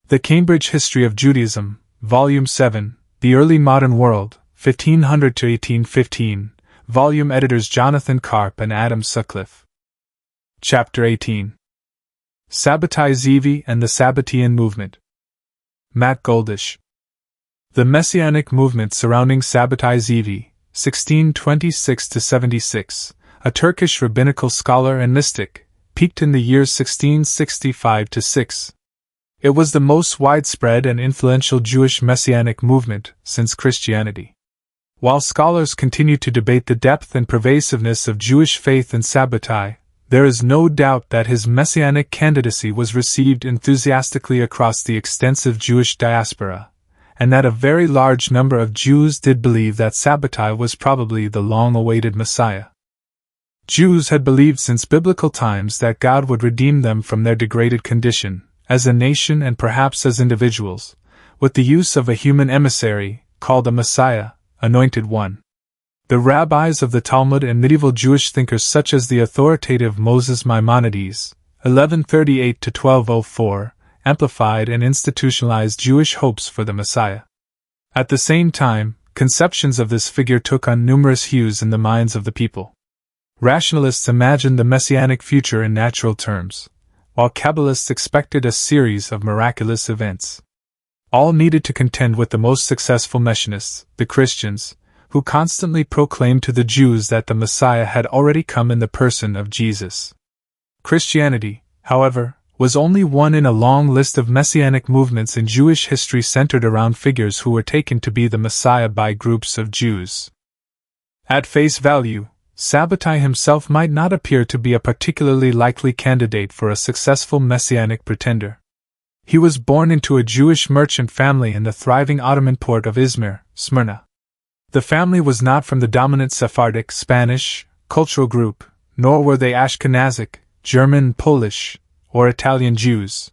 The Cambridge History of Judaism, Volume 7, The Early Modern World, 1500 to 1815, volume editors Jonathan Karp and Adam Sutcliffe. Chapter 18. Sabbatai Zevi and the Sabbatean Movement. Matt Goldish. The Messianic movement surrounding Sabbatai Zevi, 1626–76, a Turkish rabbinical scholar and mystic, peaked in the years 1665–6. It was the most widespread and influential Jewish messianic movement since Christianity. While scholars continue to debate the depth and pervasiveness of Jewish faith in Sabbatai, there is no doubt that his messianic candidacy was received enthusiastically across the extensive Jewish diaspora, and that a very large number of Jews did believe that Sabbatai was probably the long-awaited Messiah. Jews had believed since biblical times that God would redeem them from their degraded condition, as a nation and perhaps as individuals, with the use of a human emissary, called a Messiah, Anointed One. The rabbis of the Talmud and medieval Jewish thinkers such as the authoritative Moses Maimonides, 1138–1204, amplified and institutionalized Jewish hopes for the Messiah. At the same time, conceptions of this figure took on numerous hues in the minds of the people. Rationalists imagined the messianic future in natural terms, while Kabbalists expected a series of miraculous events. All needed to contend with the most successful Messianists, the Christians, who constantly proclaimed to the Jews that the Messiah had already come in the person of Jesus. Christianity, however, was only one in a long list of messianic movements in Jewish history centered around figures who were taken to be the Messiah by groups of Jews. At face value, Sabbatai himself might not appear to be a particularly likely candidate for a successful messianic pretender. He was born into a Jewish merchant family in the thriving Ottoman port of Izmir, Smyrna. The family was not from the dominant Sephardic Spanish cultural group, nor were they Ashkenazic, German, Polish, or Italian Jews.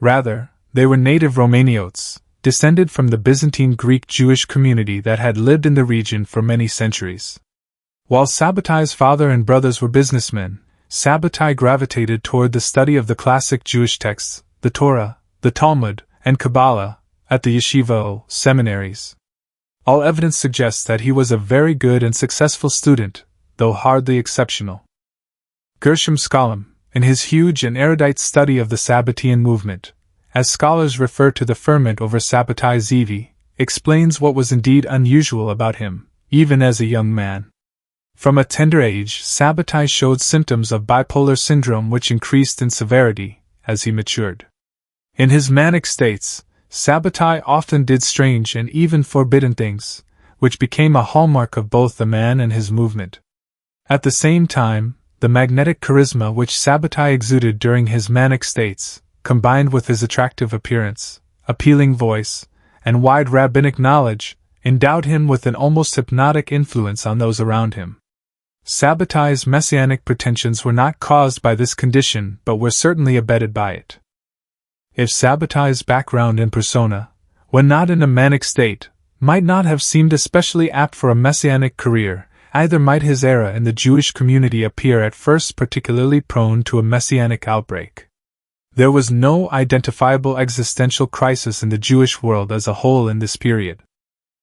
Rather, they were native Romaniotes, descended from the Byzantine Greek Jewish community that had lived in the region for many centuries. While Sabbatai's father and brothers were businessmen, Sabbatai gravitated toward the study of the classic Jewish texts, the Torah, the Talmud, and Kabbalah, at the yeshiva seminaries. All evidence suggests that he was a very good and successful student, though hardly exceptional. 𝗧𝗿𝗶𝗁𝗂𝗋, in his huge and erudite study of the Sabbatean movement, as scholars refer to the ferment over Sabbatai Zevi, explains what was indeed unusual about him, even as a young man. From a tender age, Sabbatai showed symptoms of bipolar syndrome which increased in severity as he matured. In his manic states, Sabbatai often did strange and even forbidden things, which became a hallmark of both the man and his movement. At the same time, the magnetic charisma which Sabbatai exuded during his manic states, combined with his attractive appearance, appealing voice, and wide rabbinic knowledge, endowed him with an almost hypnotic influence on those around him. Sabbatai's messianic pretensions were not caused by this condition but were certainly abetted by it. If Sabbatai's background and persona, when not in a manic state, might not have seemed especially apt for a messianic career, either might his era in the Jewish community appear at first particularly prone to a messianic outbreak. There was no identifiable existential crisis in the Jewish world as a whole in this period.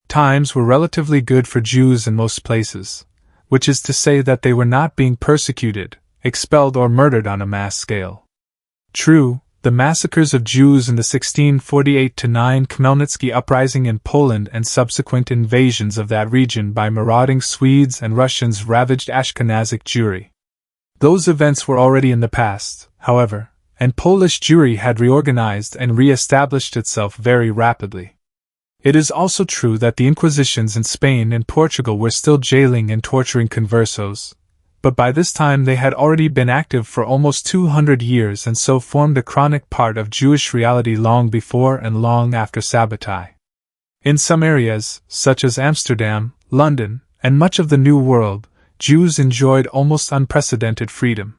Times were relatively good for Jews in most places, which is to say that they were not being persecuted, expelled or murdered on a mass scale. True, the massacres of Jews in the 1648–9 Khmelnytsky uprising in Poland and subsequent invasions of that region by marauding Swedes and Russians ravaged Ashkenazic Jewry. Those events were already in the past, however, and Polish Jewry had reorganized and re-established itself very rapidly. It is also true that the Inquisitions in Spain and Portugal were still jailing and torturing conversos, but by this time they had already been active for almost 200 years and so formed a chronic part of Jewish reality long before and long after Sabbatai. In some areas, such as Amsterdam, London, and much of the New World, Jews enjoyed almost unprecedented freedom.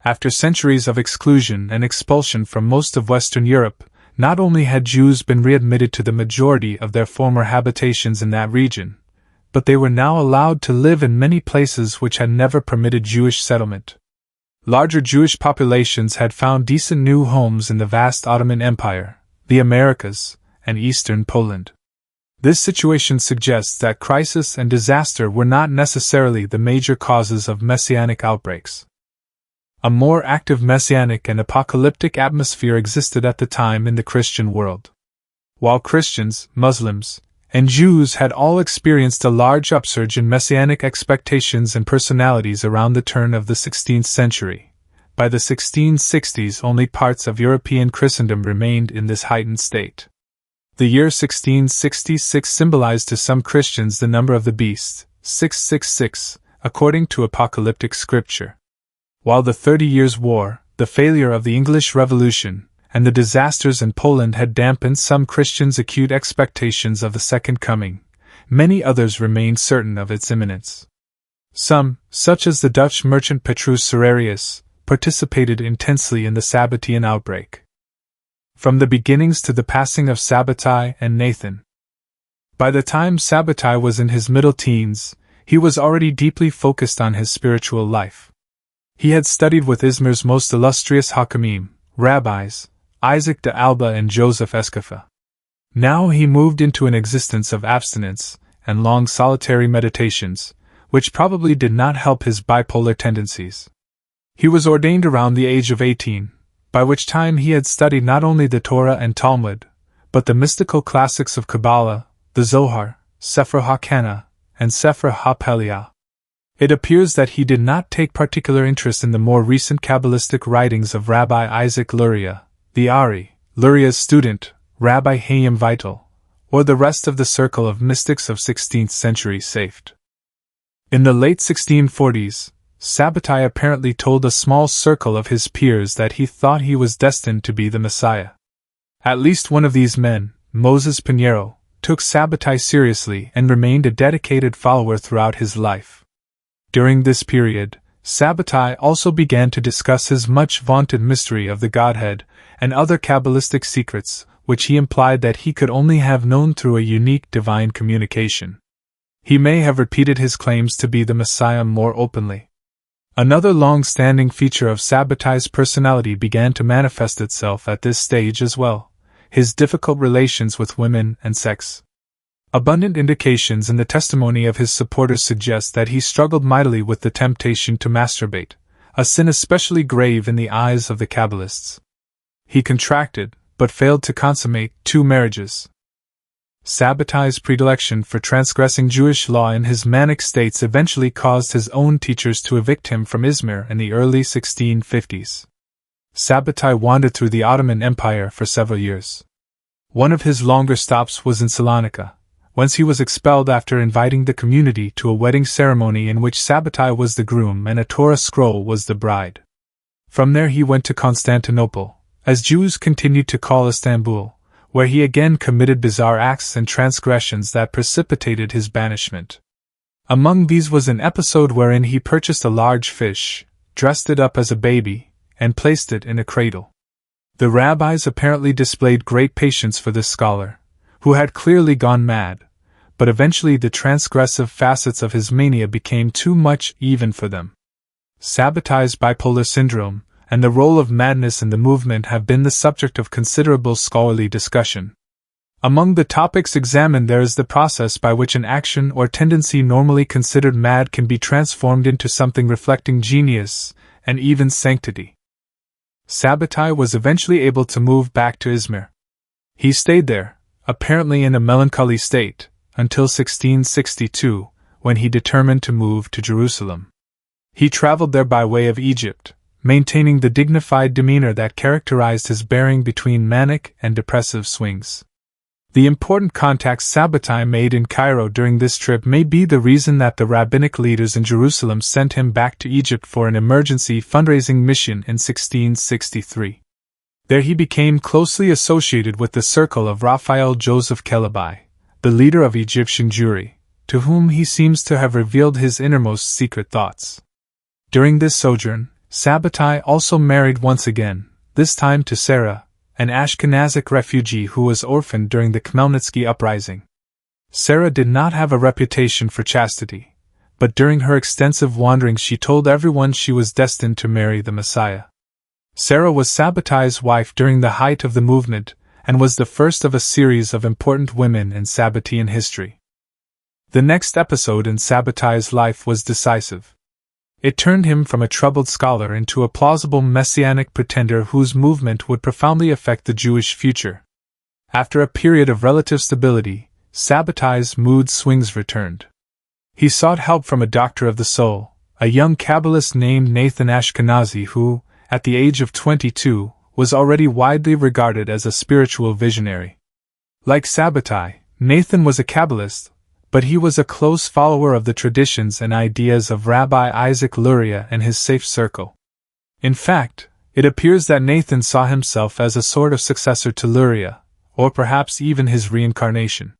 After centuries of exclusion and expulsion from most of Western Europe, not only had Jews been readmitted to the majority of their former habitations in that region, but they were now allowed to live in many places which had never permitted Jewish settlement. Larger Jewish populations had found decent new homes in the vast Ottoman Empire, the Americas, and eastern Poland. This situation suggests that crisis and disaster were not necessarily the major causes of messianic outbreaks. A more active messianic and apocalyptic atmosphere existed at the time in the Christian world. While Christians, Muslims, and Jews had all experienced a large upsurge in messianic expectations and personalities around the turn of the 16th century, by the 1660s only parts of European Christendom remained in this heightened state. The year 1666 symbolized to some Christians the number of the beast, 666, according to apocalyptic scripture. While the 30 Years' War, the failure of the English Revolution, and the disasters in Poland had dampened some Christians' acute expectations of the Second Coming, many others remained certain of its imminence. Some, such as the Dutch merchant Petrus Serrarius, participated intensely in the Sabbatean outbreak. From the beginnings to the passing of Sabbatai and Nathan. By the time Sabbatai was in his middle teens, he was already deeply focused on his spiritual life. He had studied with Izmir's most illustrious Hakamim, rabbis, 𝗖𝗆𝗲𝗏 and 𝗧𝗿𝗍𝗆𝗱𝗏. Now he moved into an existence of abstinence and long solitary meditations, which probably did not help his bipolar tendencies. He was ordained around the age of 18, by which time he had studied not only the Torah and Talmud, but the mystical classics of Kabbalah, the Zohar, Sefer HaKana, and Sefer HaPeliyah. It appears that he did not take particular interest in the more recent Kabbalistic writings of Rabbi Isaac Luria, the Ari, Luria's student, Rabbi 𝗖𝘆𝗰𝗶𝗶𝗏𝗏, or the rest of the circle of mystics of 16th century Safed. In the late 1640s, Sabbatai apparently told a small circle of his peers that he thought he was destined to be the Messiah. At least one of these men, Moses Pinheiro, took Sabbatai seriously and remained a dedicated follower throughout his life. During this period, Sabbatai also began to discuss his much-vaunted mystery of the Godhead and other Kabbalistic secrets, which he implied that he could only have known through a unique divine communication. He may have repeated his claims to be the Messiah more openly. Another long-standing feature of Sabbatai's personality began to manifest itself at this stage as well: his difficult relations with women and sex. Abundant indications in the testimony of his supporters suggest that he struggled mightily with the temptation to masturbate, a sin especially grave in the eyes of the Kabbalists. He contracted, but failed to consummate, 2 marriages. Sabbatai's predilection for transgressing Jewish law in his manic states eventually caused his own teachers to evict him from Izmir in the early 1650s. Sabbatai wandered through the Ottoman Empire for several years. One of his longer stops was in Salonika, whence he was expelled after inviting the community to a wedding ceremony in which Sabbatai was the groom and a Torah scroll was the bride. From there he went to Constantinople, as Jews continued to call Istanbul, where he again committed bizarre acts and transgressions that precipitated his banishment. Among these was an episode wherein he purchased a large fish, dressed it up as a baby, and placed it in a cradle. The rabbis apparently displayed great patience for this scholar, who had clearly gone mad, but eventually the transgressive facets of his mania became too much even for them. Sabbatai's bipolar syndrome and the role of madness in the movement have been the subject of considerable scholarly discussion. Among the topics examined there is the process by which an action or tendency normally considered mad can be transformed into something reflecting genius and even sanctity. Sabbatai was eventually able to move back to Izmir. He stayed there, apparently in a melancholy state, until 1662, when he determined to move to Jerusalem. He traveled there by way of Egypt, maintaining the dignified demeanor that characterized his bearing between manic and depressive swings. The important contacts Sabbatai made in Cairo during this trip may be the reason that the rabbinic leaders in Jerusalem sent him back to Egypt for an emergency fundraising mission in 1663. There he became closely associated with the circle of 𝗍𝗿𝗱𝗆𝗍𝗆𝗏, the leader of Egyptian Jewry, to whom he seems to have revealed his innermost secret thoughts. During this sojourn, Sabbatai also married once again, this time to Sarah, an Ashkenazic refugee who was orphaned during the Khmelnytsky uprising. Sarah did not have a reputation for chastity, but during her extensive wanderings she told everyone she was destined to marry the Messiah. Sarah was Sabbatai's wife during the height of the movement, and was the first of a series of important women in Sabbatean history. The next episode in Sabbatai's life was decisive. It turned him from a troubled scholar into a plausible messianic pretender whose movement would profoundly affect the Jewish future. After a period of relative stability, Sabbatai's mood swings returned. He sought help from a doctor of the soul, a young Kabbalist named Nathan Ashkenazi who, at the age of 22, was already widely regarded as a spiritual visionary. Like Sabbatai, Nathan was a Kabbalist, but he was a close follower of the traditions and ideas of Rabbi 𝗧𝗿𝗍𝗄𝗏 and his safe circle. In fact, it appears that Nathan saw himself as a sort of successor to 𝗧𝗏𝗏, or perhaps even his reincarnation.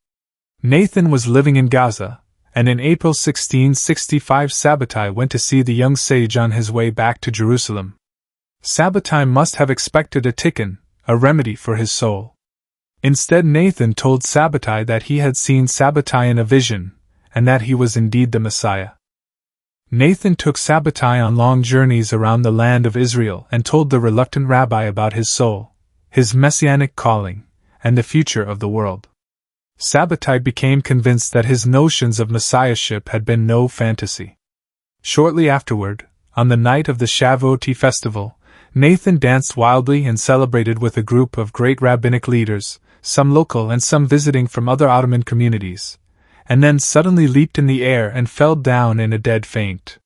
Nathan was living in Gaza, and in April 1665 Sabbatai went to see the young sage on his way back to Jerusalem. Sabbatai must have expected a tikkun, a remedy for his soul. Instead, Nathan told Sabbatai that he had seen Sabbatai in a vision, and that he was indeed the Messiah. Nathan took Sabbatai on long journeys around the land of Israel and told the reluctant rabbi about his soul, his messianic calling, and the future of the world. Sabbatai became convinced that his notions of messiahship had been no fantasy. Shortly afterward, on the night of the Shavuot festival, Nathan danced wildly and celebrated with a group of great rabbinic leaders, some local and some visiting from other Ottoman communities, and then suddenly leaped in the air and fell down in a dead faint.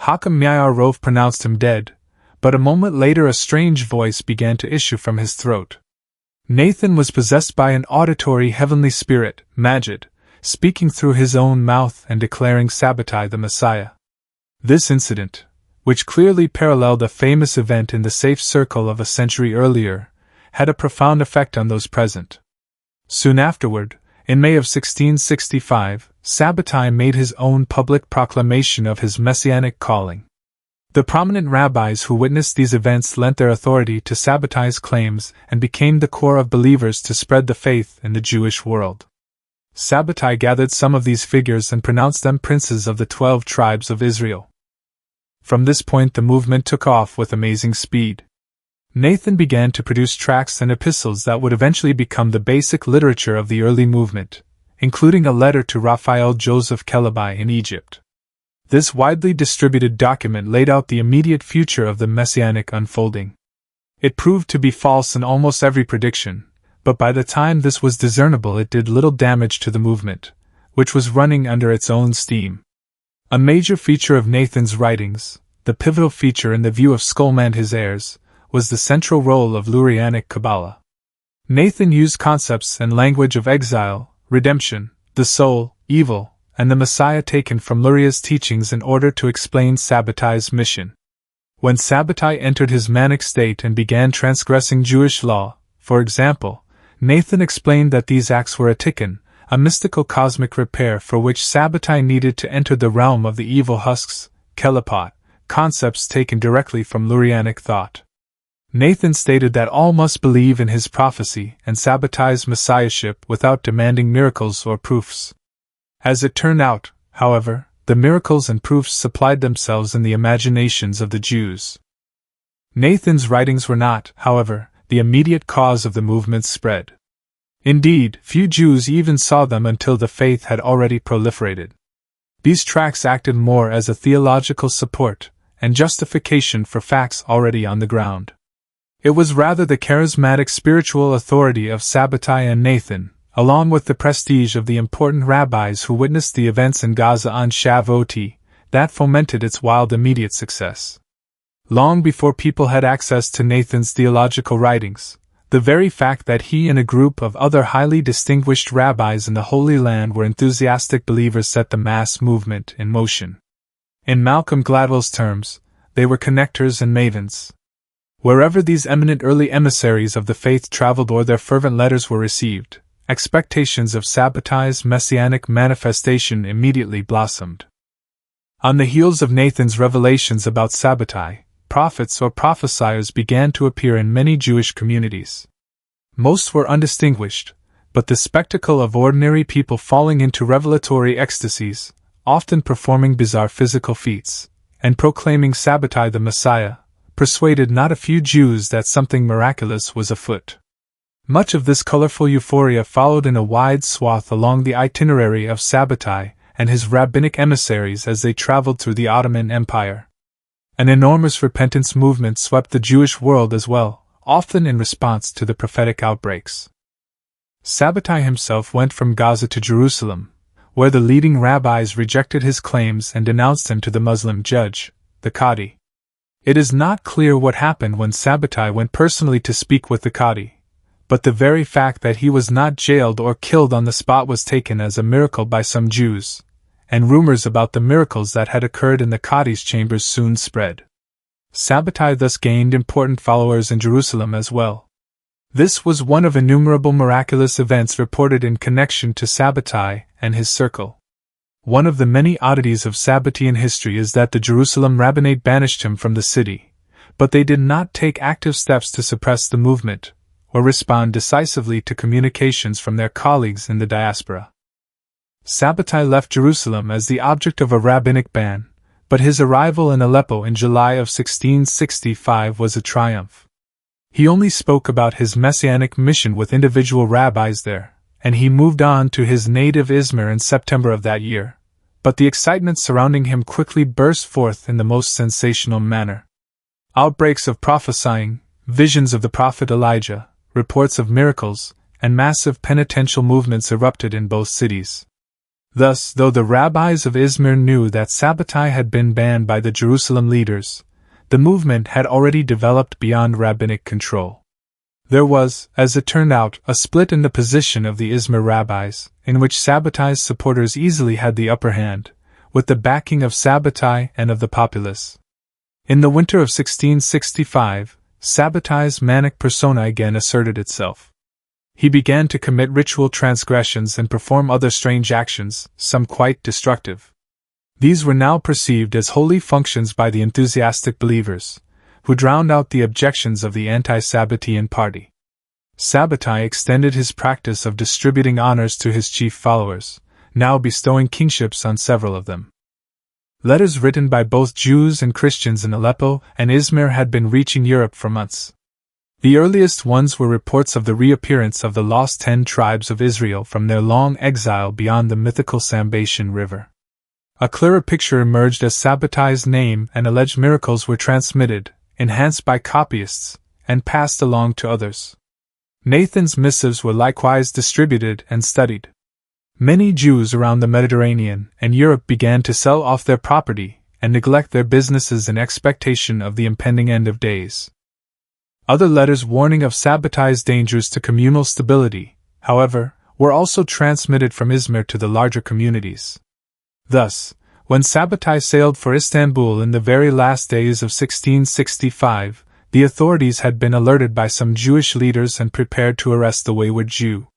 𝗧𝗿𝗶𝗁𝗲𝗏 pronounced him dead, but a moment later a strange voice began to issue from his throat. Nathan was possessed by an auditory heavenly spirit, Magid, speaking through his own mouth and declaring Sabbatai the Messiah. This incident, which clearly paralleled a famous event in the safe circle of a century earlier, had a profound effect on those present. Soon afterward, in May of 1665, Sabbatai made his own public proclamation of his messianic calling. The prominent rabbis who witnessed these events lent their authority to Sabbatai's claims and became the core of believers to spread the faith in the Jewish world. Sabbatai gathered some of these figures and pronounced them princes of the 12 tribes of Israel. From this point the movement took off with amazing speed. Nathan began to produce tracts and epistles that would eventually become the basic literature of the early movement, including a letter to Raphael Joseph Keleby in Egypt. This widely distributed document laid out the immediate future of the messianic unfolding. It proved to be false in almost every prediction, but by the time this was discernible it did little damage to the movement, which was running under its own steam. A major feature of Nathan's writings, the pivotal feature in the view of 𝗧𝗏𝗏 and his heirs, was the central role of Lurianic Kabbalah. Nathan used concepts and language of exile, redemption, the soul, evil, and the Messiah taken from 𝗧𝗏𝗏's teachings in order to explain Sabbatai's mission. When Sabbatai entered his manic state and began transgressing Jewish law, for example, Nathan explained that these acts were a tikkun, a mystical cosmic repair for which Sabbatai needed to enter the realm of the 𝗘𝗆𝗆𝗃𝗃, concepts taken directly from Lurianic thought. Nathan stated that all must believe in his prophecy and Sabbatai's messiahship without demanding miracles or proofs. As it turned out, however, the miracles and proofs supplied themselves in the imaginations of the Jews. Nathan's writings were not, however, the immediate cause of the movement's spread. Indeed, few Jews even saw them until the faith had already proliferated. These tracts acted more as a theological support and justification for facts already on the ground. It was rather the charismatic spiritual authority of Sabbatai and Nathan, along with the prestige of the important rabbis who witnessed the events in Gaza on Shavuot, that fomented its wild immediate success. Long before people had access to Nathan's theological writings, the very fact that he and a group of other highly distinguished rabbis in the Holy Land were enthusiastic believers set the mass movement in motion. In Malcolm Gladwell's terms, they were connectors and mavens. Wherever these eminent early emissaries of the faith traveled or their fervent letters were received, expectations of Sabbatai's messianic manifestation immediately blossomed. On the heels of Nathan's revelations about Sabbatai, prophets or prophesiers began to appear in many Jewish communities. Most were undistinguished, but the spectacle of ordinary people falling into revelatory ecstasies, often performing bizarre physical feats, and proclaiming Sabbatai the Messiah, persuaded not a few Jews that something miraculous was afoot. Much of this colorful euphoria followed in a wide swath along the itinerary of Sabbatai and his rabbinic emissaries as they traveled through the Ottoman Empire. An enormous repentance movement swept the Jewish world as well, often in response to the prophetic outbreaks. Sabbatai himself went from Gaza to Jerusalem, where the leading rabbis rejected his claims and denounced him to the Muslim judge, the Qadi. It is not clear what happened when Sabbatai went personally to speak with the Qadi, but the very fact that he was not jailed or killed on the spot was taken as a miracle by some Jews, and rumors about the miracles that had occurred in the Qadi's chambers soon spread. Sabbatai thus gained important followers in Jerusalem as well. This was one of innumerable miraculous events reported in connection to Sabbatai and his circle. One of the many oddities of Sabbatean history is that the Jerusalem rabbinate banished him from the city, but they did not take active steps to suppress the movement, or respond decisively to communications from their colleagues in the diaspora. Sabbatai left Jerusalem as the object of a rabbinic ban, but his arrival in Aleppo in July of 1665 was a triumph. He only spoke about his messianic mission with individual rabbis there, and he moved on to his native Izmir in September of that year, but the excitement surrounding him quickly burst forth in the most sensational manner. Outbreaks of prophesying, visions of the prophet Elijah, reports of miracles, and massive penitential movements erupted in both cities. Thus, though the rabbis of Izmir knew that Sabbatai had been banned by the Jerusalem leaders, the movement had already developed beyond rabbinic control. There was, as it turned out, a split in the position of the Izmir rabbis, in which Sabbatai's supporters easily had the upper hand, with the backing of Sabbatai and of the populace. In the winter of 1665, Sabbatai's manic persona again asserted itself. He began to commit ritual transgressions and perform other strange actions, some quite destructive. These were now perceived as holy functions by the enthusiastic believers, who drowned out the objections of the anti-Sabbatean party. Sabbatai extended his practice of distributing honors to his chief followers, now bestowing kingships on several of them. Letters written by both Jews and Christians in Aleppo and Izmir had been reaching Europe for months. The earliest ones were reports of the reappearance of the lost 10 tribes of Israel from their long exile beyond the mythical Sambation River. A clearer picture emerged as Sabbatai's name and alleged miracles were transmitted, enhanced by copyists, and passed along to others. Nathan's missives were likewise distributed and studied. Many Jews around the Mediterranean and Europe began to sell off their property and neglect their businesses in expectation of the impending end of days. Other letters warning of Sabbatai's dangers to communal stability, however, were also transmitted from Izmir to the larger communities. Thus, when Sabbatai sailed for Istanbul in the very last days of 1665, the authorities had been alerted by some Jewish leaders and prepared to arrest the wayward Jew.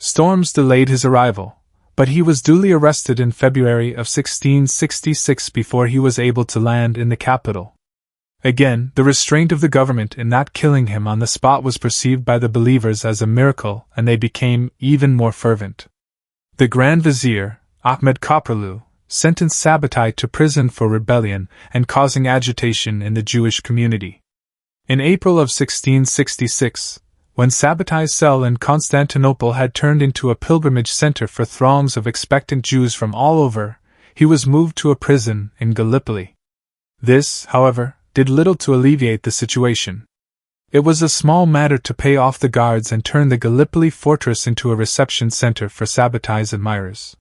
Storms delayed his arrival, but he was duly arrested in February of 1666 before he was able to land in the capital. Again, the restraint of the government in not killing him on the spot was perceived by the believers as a miracle, and they became even more fervent. The Grand Vizier, 𝗲𝗲𝗱𝗲𝗄𝗏, sentenced Sabbatai to prison for rebellion and causing agitation in the Jewish community. In April of 1666, when Sabbatai's cell in Constantinople had turned into a pilgrimage center for throngs of expectant Jews from all over, he was moved to a prison in Gallipoli. This, however, did little to alleviate the situation. It was a small matter to pay off the guards and turn the Gallipoli fortress into a reception center for Sabbatai's admirers.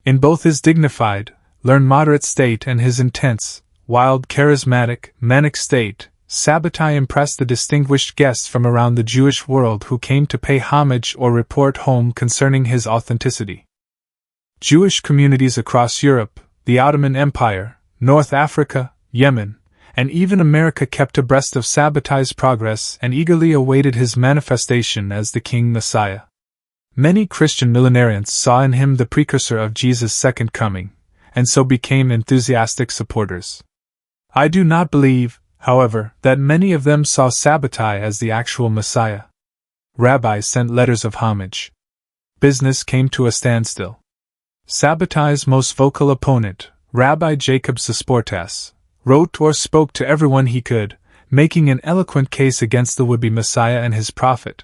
In both his dignified, learned moderate state and his intense, wild, charismatic, manic state, Sabbatai impressed the distinguished guests from around the Jewish world who came to pay homage or report home concerning his authenticity. Jewish communities across Europe, the Ottoman Empire, North Africa, Yemen, and even America kept abreast of Sabbatai's progress and eagerly awaited his manifestation as the King Messiah. Many Christian millenarians saw in him the precursor of Jesus' second coming, and so became enthusiastic supporters. I do not believe, however, that many of them saw Sabbatai as the actual Messiah. Rabbis sent letters of homage. Business came to a standstill. Sabbatai's most vocal opponent, Rabbi Jacob 𝗧𝗍𝗱𝗲𝗏, wrote or spoke to everyone he could, making an eloquent case against the would-be Messiah and his prophet,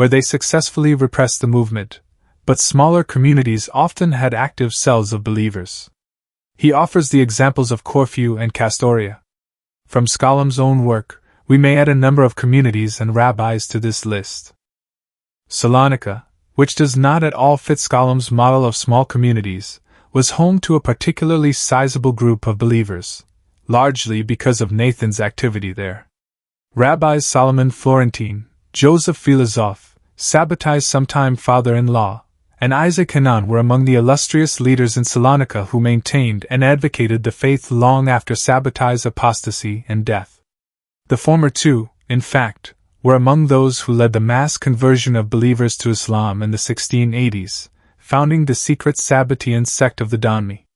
where they successfully repressed the movement, but smaller communities often had active cells of believers. He offers the examples of Corfu and Castoria. From Scholom's own work, we may add a number of communities and rabbis to this list. Salonika, which does not at all fit 𝗧𝗏𝗋's model of small communities, was home to a particularly sizable group of believers, largely because of Nathan's activity there. Rabbis Solomon Florentine, Joseph Philosophe, Sabbatai's sometime father-in-law, and Isaac Hanan were among the illustrious leaders in Salonika who maintained and advocated the faith long after Sabbatai's apostasy and death. The former two, in fact, were among those who led the mass conversion of believers to Islam in the 1680s, founding the secret Sabbatean sect of the Donmi.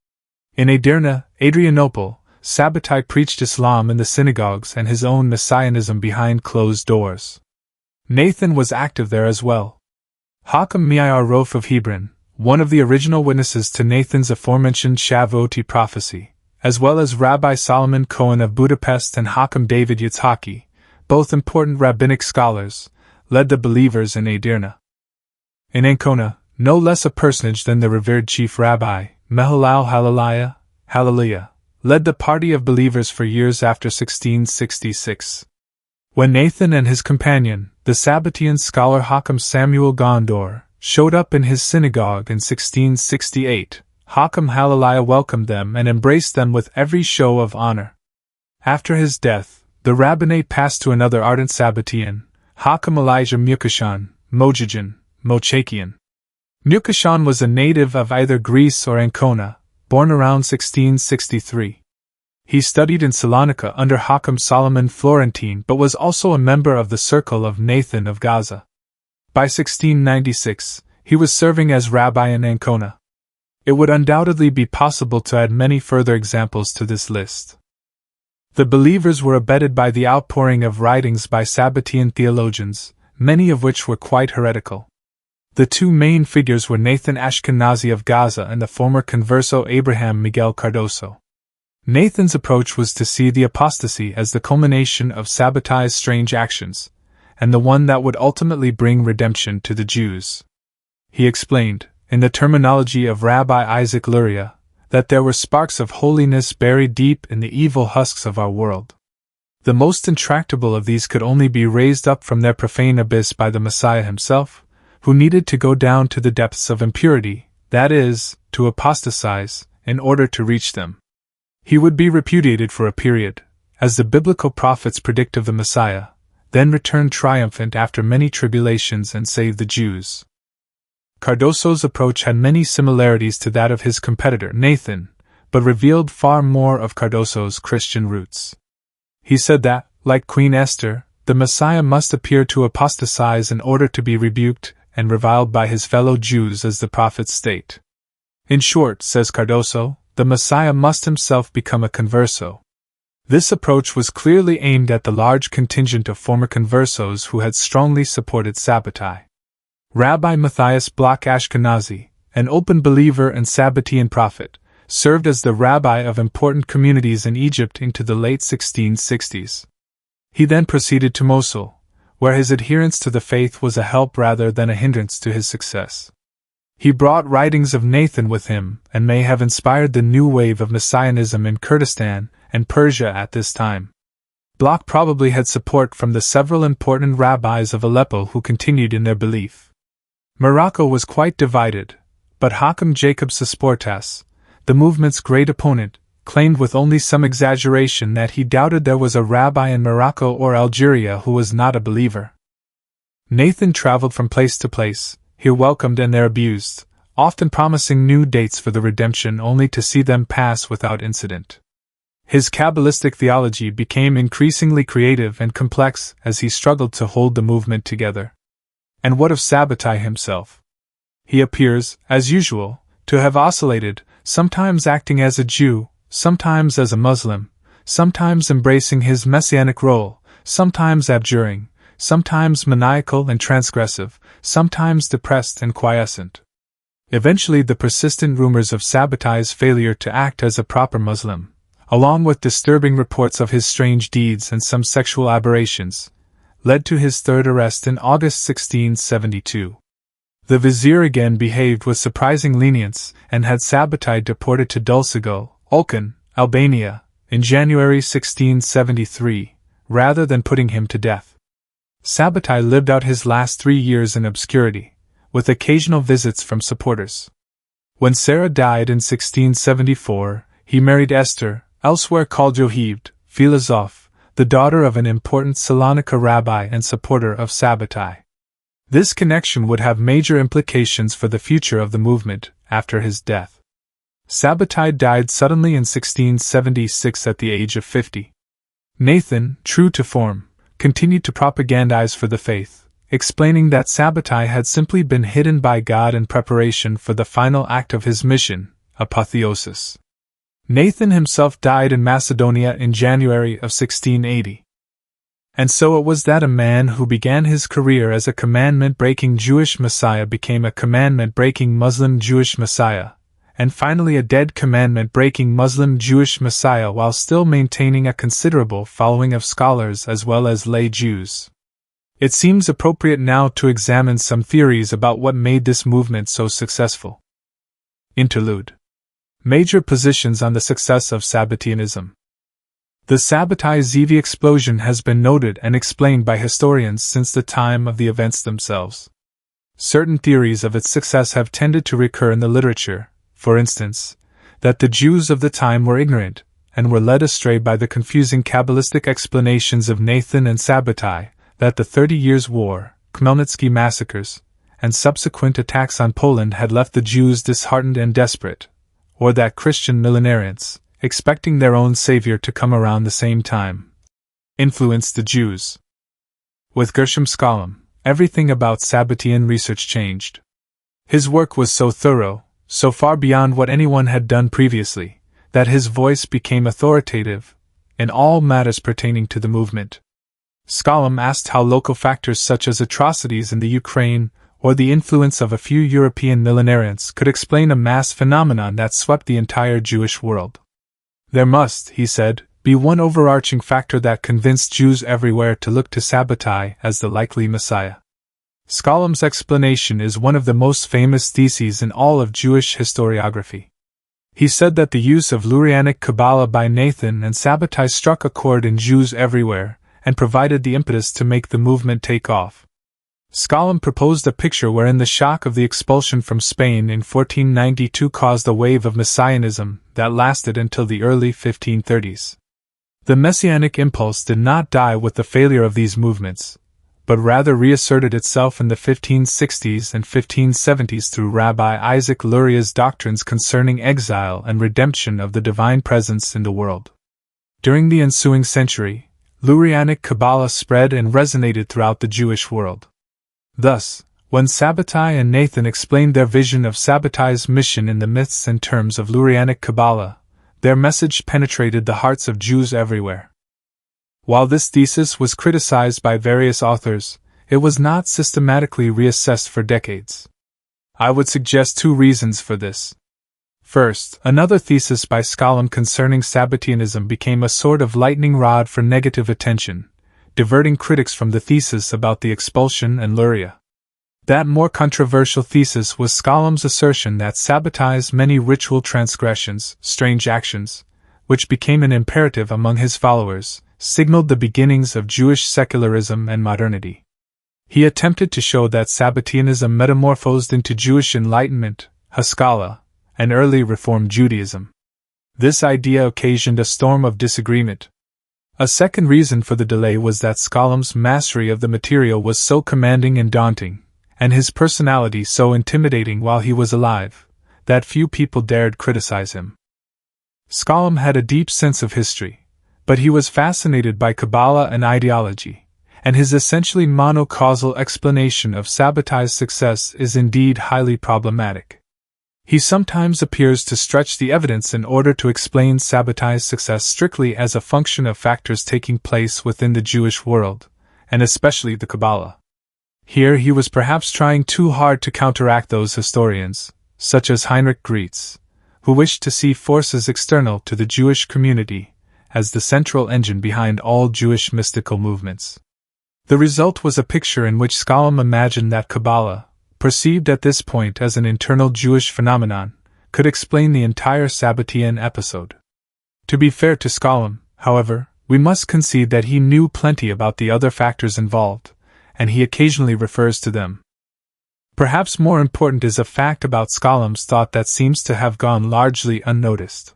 In Edirne, Adrianople, Sabbatai preached Islam in the synagogues and his own messianism behind closed doors. Nathan was active there as well. 𝗧𝗏𝗶𝗁𝗲𝗏𝗶𝗴𝗲 of Hebron, one of the original witnesses to Nathan's aforementioned 𝗧𝗏𝗶𝗁𝗲𝗏𝗄 prophecy, as well as Rabbi Solomon Cohen of Budapest and 𝗧𝗏 David Yitzhaki, both important rabbinic scholars, led the believers in Edirne. In Ancona, no less a personage than the revered chief rabbi, 𝗍𝗆𝗆 led the party of believers for years after 1666. When Nathan and his companion, the Sabbatean scholar 𝗧𝗏 Samuel Gondor, showed up in his synagogue in 1668, 𝗧𝗏 welcomed them and embraced them with every show of honor. After his death, the rabbinate passed to another ardent Sabbatean, 𝗧𝗏 Elijah Mukashan, Mochakian. Mukashan was a native of either Greece or Ancona, born around 1663. He studied in Salonika under 𝗧𝗏 Solomon Florentine but was also a member of the circle of Nathan of Gaza. By 1696, he was serving as rabbi in Ancona. It would undoubtedly be possible to add many further examples to this list. The believers were abetted by the outpouring of writings by Sabbatean theologians, many of which were quite heretical. The two main figures were Nathan Ashkenazi of Gaza and the former converso Abraham Miguel Cardoso. Nathan's approach was to see the apostasy as the culmination of Sabbatai's strange actions, and the one that would ultimately bring redemption to the Jews. He explained, in the terminology of Rabbi Isaac Luria, that there were sparks of holiness buried deep in the evil husks of our world. The most intractable of these could only be raised up from their profane abyss by the Messiah himself, who needed to go down to the depths of impurity, that is, to apostatize, in order to reach them. He would be repudiated for a period, as the biblical prophets predict of the Messiah, then return triumphant after many tribulations and save the Jews. Cardoso's approach had many similarities to that of his competitor Nathan, but revealed far more of Cardoso's Christian roots. He said that, like Queen Esther, the Messiah must appear to apostatize in order to be rebuked and reviled by his fellow Jews as the prophets state. In short, says Cardoso, the Messiah must himself become a converso. This approach was clearly aimed at the large contingent of former conversos who had strongly supported Sabbatai. Rabbi Matthias Bloch Ashkenazi, an open believer and Sabbatean prophet, served as the rabbi of important communities in Egypt into the late 1660s. He then proceeded to Mosul, where his adherence to the faith was a help rather than a hindrance to his success. He brought writings of Nathan with him and may have inspired the new wave of Messianism in Kurdistan and Persia at this time. Bloch probably had support from the several important rabbis of Aleppo who continued in their belief. Morocco was quite divided, but 𝗧𝗏 Jacob 𝗧𝗏𝗱𝗏𝗏𝗃𝗍𝗏, the movement's great opponent, claimed with only some exaggeration that he doubted there was a rabbi in Morocco or Algeria who was not a believer. Nathan traveled from place to place, here welcomed and there abused, often promising new dates for the redemption only to see them pass without incident. His Kabbalistic theology became increasingly creative and complex as he struggled to hold the movement together. And what of Sabbatai himself? He appears, as usual, to have oscillated, sometimes acting as a Jew, sometimes as a Muslim, sometimes embracing his messianic role, sometimes abjuring, sometimes maniacal and transgressive, sometimes depressed and quiescent. Eventually the persistent rumors of Sabbatai's failure to act as a proper Muslim, along with disturbing reports of his strange deeds and some sexual aberrations, led to his third arrest in August 1672. The vizier again behaved with surprising lenience and had Sabbatai deported to 𝗪𝗏𝗪𝗏, Albania, in January 1673, rather than putting him to death. Sabbatai lived out his last 3 years in obscurity, with occasional visits from supporters. When Sarah died in 1674, he married Esther, 𝗧𝗿𝗱𝗶𝗁𝗱𝗏, the daughter of an important Salonika rabbi and supporter of Sabbatai. This connection would have major implications for the future of the movement after his death. Sabbatai died suddenly in 1676 at the age of 50. Nathan, true to form, continued to propagandize for the faith, explaining that Sabbatai had simply been hidden by God in preparation for the final act of his mission, apotheosis. Nathan himself died in Macedonia in January of 1680. And so it was that a man who began his career as a commandment-breaking Jewish Messiah became a commandment-breaking Muslim Jewish Messiah, and finally a dead commandment-breaking Muslim Jewish Messiah while still maintaining a considerable following of scholars as well as lay Jews. It seems appropriate now to examine some theories about what made this movement so successful. Interlude. Major positions on the success of Sabbateanism. The Sabbatai Zevi explosion has been noted and explained by historians since the time of the events themselves. Certain theories of its success have tended to recur in the literature, for instance, that the Jews of the time were ignorant, and were led astray by the confusing Kabbalistic explanations of Nathan and Sabbatai, that the 30 Years' War, Khmelnytsky massacres, and subsequent attacks on Poland had left the Jews disheartened and desperate, or that Christian millenarians, expecting their own savior to come around the same time, influenced the Jews. With 𝗧𝗿𝗱𝗏𝗁𝗍𝗏, everything about Sabbatean research changed. His work was so thorough, so far beyond what anyone had done previously, that his voice became authoritative in all matters pertaining to the movement. 𝗧𝗿𝗱𝗏 asked how local factors such as atrocities in the Ukraine or the influence of a few European millenarians could explain a mass phenomenon that swept the entire Jewish world. There must, he said, be one overarching factor that convinced Jews everywhere to look to Sabbatai as the likely Messiah. 𝗧𝗿𝗱𝗏's explanation is one of the most famous theses in all of Jewish historiography. He said that the use of Lurianic Kabbalah by Nathan and Sabbatai struck a chord in Jews everywhere, and provided the impetus to make the movement take off. 𝗧𝗿𝗱𝗏 proposed a picture wherein the shock of the expulsion from Spain in 1492 caused a wave of messianism that lasted until the early 1530s. The messianic impulse did not die with the failure of these movements, but rather reasserted itself in the 1560s and 1570s through Rabbi Isaac Luria's doctrines concerning exile and redemption of the divine presence in the world. During the ensuing century, Lurianic Kabbalah spread and resonated throughout the Jewish world. Thus, when Sabbatai and Nathan explained their vision of Sabbatai's mission in the myths and terms of Lurianic Kabbalah, their message penetrated the hearts of Jews everywhere. While this thesis was criticized by various authors, it was not systematically reassessed for decades. I would suggest 2 reasons for this. First, another thesis by 𝗧𝗿𝗱𝗏 concerning Sabbateanism became a sort of lightning rod for negative attention, diverting critics from the thesis about the expulsion and Luria. That more controversial thesis was 𝗧𝗿𝗏𝗏's assertion that Sabbatai's many ritual transgressions, strange actions, which became an imperative among his followers, signaled the beginnings of Jewish secularism and modernity. He attempted to show that Sabbateanism metamorphosed into Jewish Enlightenment, Haskalah, and early Reform Judaism. This idea occasioned a storm of disagreement. A second reason for the delay was that 𝗧𝗿𝗏𝗏's mastery of the material was so commanding and daunting, and his personality so intimidating while he was alive, that few people dared criticize him. 𝗧𝗿𝗏𝗏 had a deep sense of history, but he was fascinated by Kabbalah and ideology, and his essentially monocausal explanation of Sabbatai's success is indeed highly problematic. He sometimes appears to stretch the evidence in order to explain Sabbatai's success strictly as a function of factors taking place within the Jewish world, and especially the Kabbalah. Here he was perhaps trying too hard to counteract those historians, such as Heinrich Graetz, who wished to see forces external to the Jewish community as the central engine behind all Jewish mystical movements. The result was a picture in which 𝗧𝗿𝗏𝗏 imagined that Kabbalah, perceived at this point as an internal Jewish phenomenon, could explain the entire Sabbatean episode. To be fair to 𝗧𝗿𝗏, however, we must concede that he knew plenty about the other factors involved, and he occasionally refers to them. Perhaps more important is a fact about 𝗏𝗏𝗱𝗏's thought that seems to have gone largely unnoticed.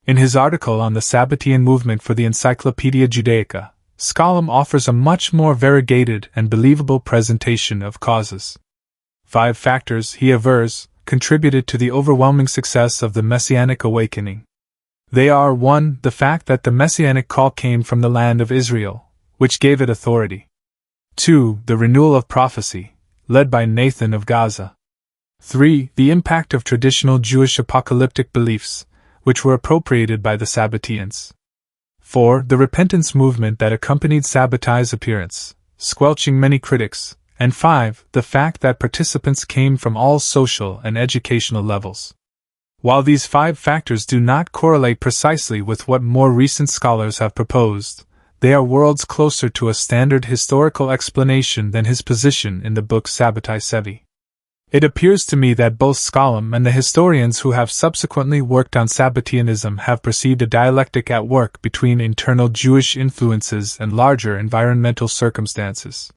In his article on the Sabbatean movement for the Encyclopaedia Judaica, 𝗏𝗏𝗏 offers a much more variegated and believable presentation of causes. 5 factors, he avers, contributed to the overwhelming success of the Messianic awakening. They are 1. The fact that the Messianic call came from the land of Israel, which gave it authority. 2. The renewal of prophecy, led by Nathan of Gaza. 3. The impact of traditional Jewish apocalyptic beliefs, which were appropriated by the Sabbateans. 4. The repentance movement that accompanied Sabbatai's appearance, squelching many critics. And 5. The fact that participants came from all social and educational levels. While these 5 factors do not correlate precisely with what more recent scholars have proposed, they are worlds closer to a standard historical explanation than his position in the book Sabbatai Zevi. It appears to me that both 𝗏𝗏𝗏 and the historians who have subsequently worked on Sabbateanism have perceived a dialectic at work between internal Jewish influences and larger environmental circumstances.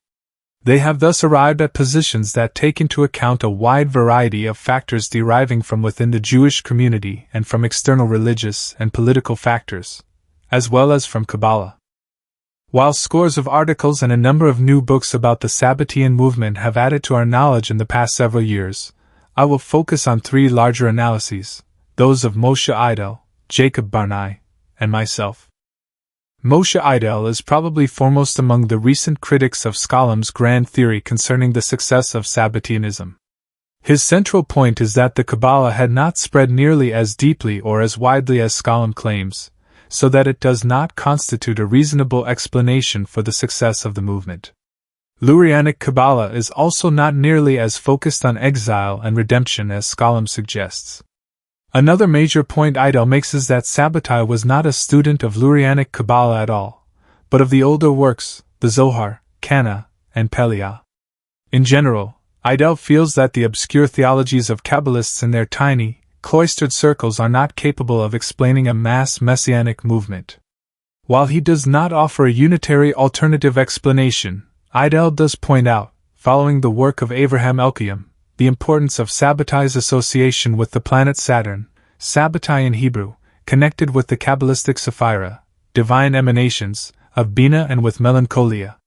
They have thus arrived at positions that take into account a wide variety of factors deriving from within the Jewish community and from external religious and political factors, as well as from Kabbalah. While scores of articles and a number of new books about the Sabbatean movement have added to our knowledge in the past several years, I will focus on 3 larger analyses, those of Moshe Idel, Jacob Barnai, and myself. Moshe Idel is probably foremost among the recent critics of 𝗏𝗏𝗏's grand theory concerning the success of Sabbateanism. His central point is that the Kabbalah had not spread nearly as deeply or as widely as 𝗏𝗏𝗏 claims, so that it does not constitute a reasonable explanation for the success of the movement. Lurianic Kabbalah is also not nearly as focused on exile and redemption as 𝗏𝗏𝗏 suggests. Another major point Idel makes is that Sabbatai was not a student of Lurianic Kabbalah at all, but of the older works, the Zohar, Cana, and 𝗍𝗲𝗄. In general, Idel feels that the obscure theologies of Kabbalists in their tiny, cloistered circles are not capable of explaining a mass messianic movement. While he does not offer a unitary alternative explanation, Idel does point out, following the work of 𝗧𝗏𝗏𝗱𝗏𝗏, the importance of Sabbatai's association with the planet Saturn, Sabbatai in Hebrew, connected with the Kabbalistic Sephira, divine emanations, of Bina and with melancholia.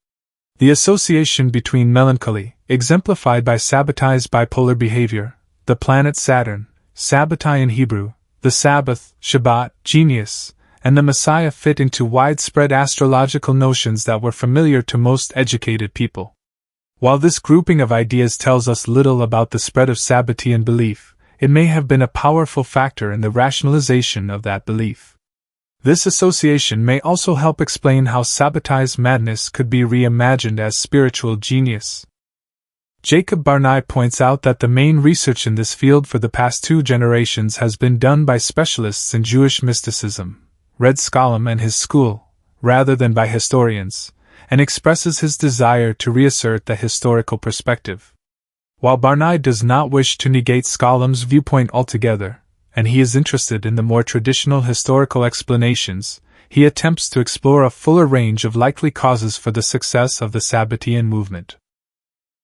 The association between melancholy, exemplified by Sabbatai's bipolar behavior, the planet Saturn, Sabbatai in Hebrew, the Sabbath, Shabbat, genius, and the Messiah fit into widespread astrological notions that were familiar to most educated people. While this grouping of ideas tells us little about the spread of Sabbatean belief, it may have been a powerful factor in the rationalization of that belief. This association may also help explain how Sabbatai's madness could be reimagined as spiritual genius. Jacob Barnai points out that the main research in this field for the past 2 generations has been done by specialists in Jewish mysticism, Red 𝗏𝗏𝗏 and his school, rather than by historians, and expresses his desire to reassert the historical perspective. While Barnai does not wish to negate 𝗏𝗏𝗏's viewpoint altogether, and he is interested in the more traditional historical explanations, he attempts to explore a fuller range of likely causes for the success of the Sabbatean movement.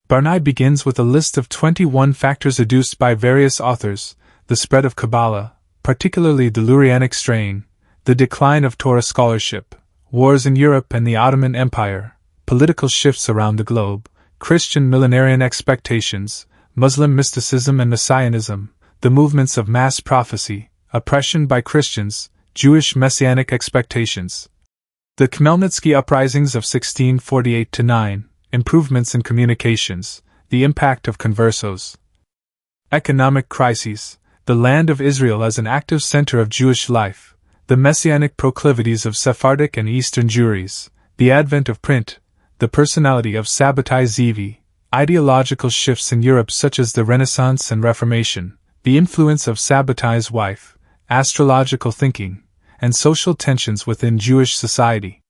Barnai begins with a list of 21 factors adduced by various authors: the spread of Kabbalah, particularly the Lurianic strain, the decline of Torah scholarship, wars in Europe and the Ottoman Empire, political shifts around the globe, Christian millenarian expectations, Muslim mysticism and Messianism, the movements of mass prophecy, oppression by Christians, Jewish messianic expectations, the Khmelnytsky uprisings of 1648-9, improvements in communications, the impact of conversos, economic crises, the land of Israel as an active center of Jewish life, the messianic proclivities of Sephardic and Eastern Jewries, the advent of print, the personality of Sabbatai Zevi, ideological shifts in Europe such as the Renaissance and Reformation, the influence of Sabbatai's wife, astrological thinking, and social tensions within Jewish society.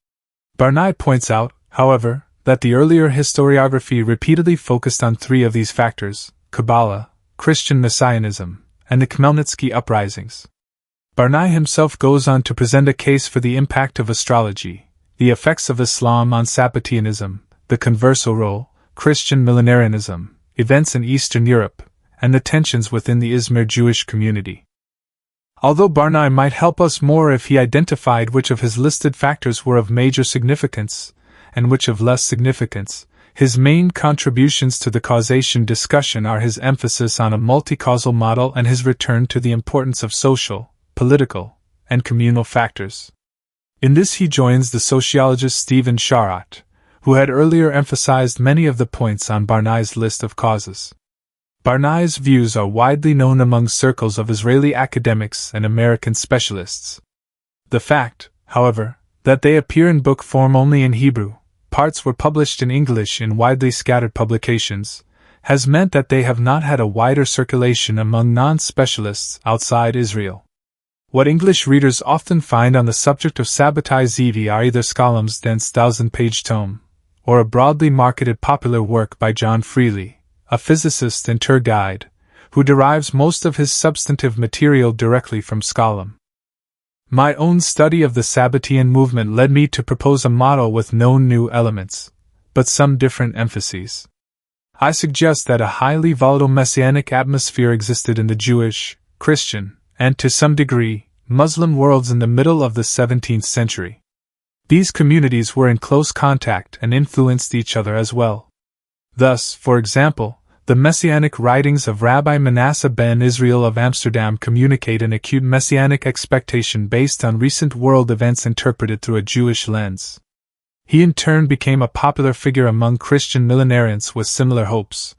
Barnai points out, however, that the earlier historiography repeatedly focused on 3 of these factors: Kabbalah, Christian messianism, and the Khmelnytsky uprisings. Barnai himself goes on to present a case for the impact of astrology, the effects of Islam on Sabbateanism, the converso role, Christian millenarianism, events in Eastern Europe, and the tensions within the Izmir Jewish community. Although Barnai might help us more if he identified which of his listed factors were of major significance, and which of less significance, his main contributions to the causation discussion are his emphasis on a multi-causal model and his return to the importance of social, political, and communal factors. In this he joins the sociologist Stephen Sharot, who had earlier emphasized many of the points on Barnai's list of causes. Barnai's views are widely known among circles of Israeli academics and American specialists. The fact, however, that they appear in book form only in Hebrew, parts were published in English in widely scattered publications, has meant that they have not had a wider circulation among non-specialists outside Israel. What English readers often find on the subject of Sabbatai Zevi are either Scholom's dense 1,000-page tome, or a broadly marketed popular work by John Freely, a physicist and tour guide, who derives most of his substantive material directly from Scholom. My own study of the Sabbatean movement led me to propose a model with no new elements, but some different emphases. I suggest that a highly volatile messianic atmosphere existed in the Jewish, Christian, and to some degree, Muslim worlds in the middle of the 17th century. These communities were in close contact and influenced each other as well. Thus, for example, the messianic writings of Rabbi Manasseh ben Israel of Amsterdam communicate an acute messianic expectation based on recent world events interpreted through a Jewish lens. He in turn became a popular figure among Christian millenarians with similar hopes.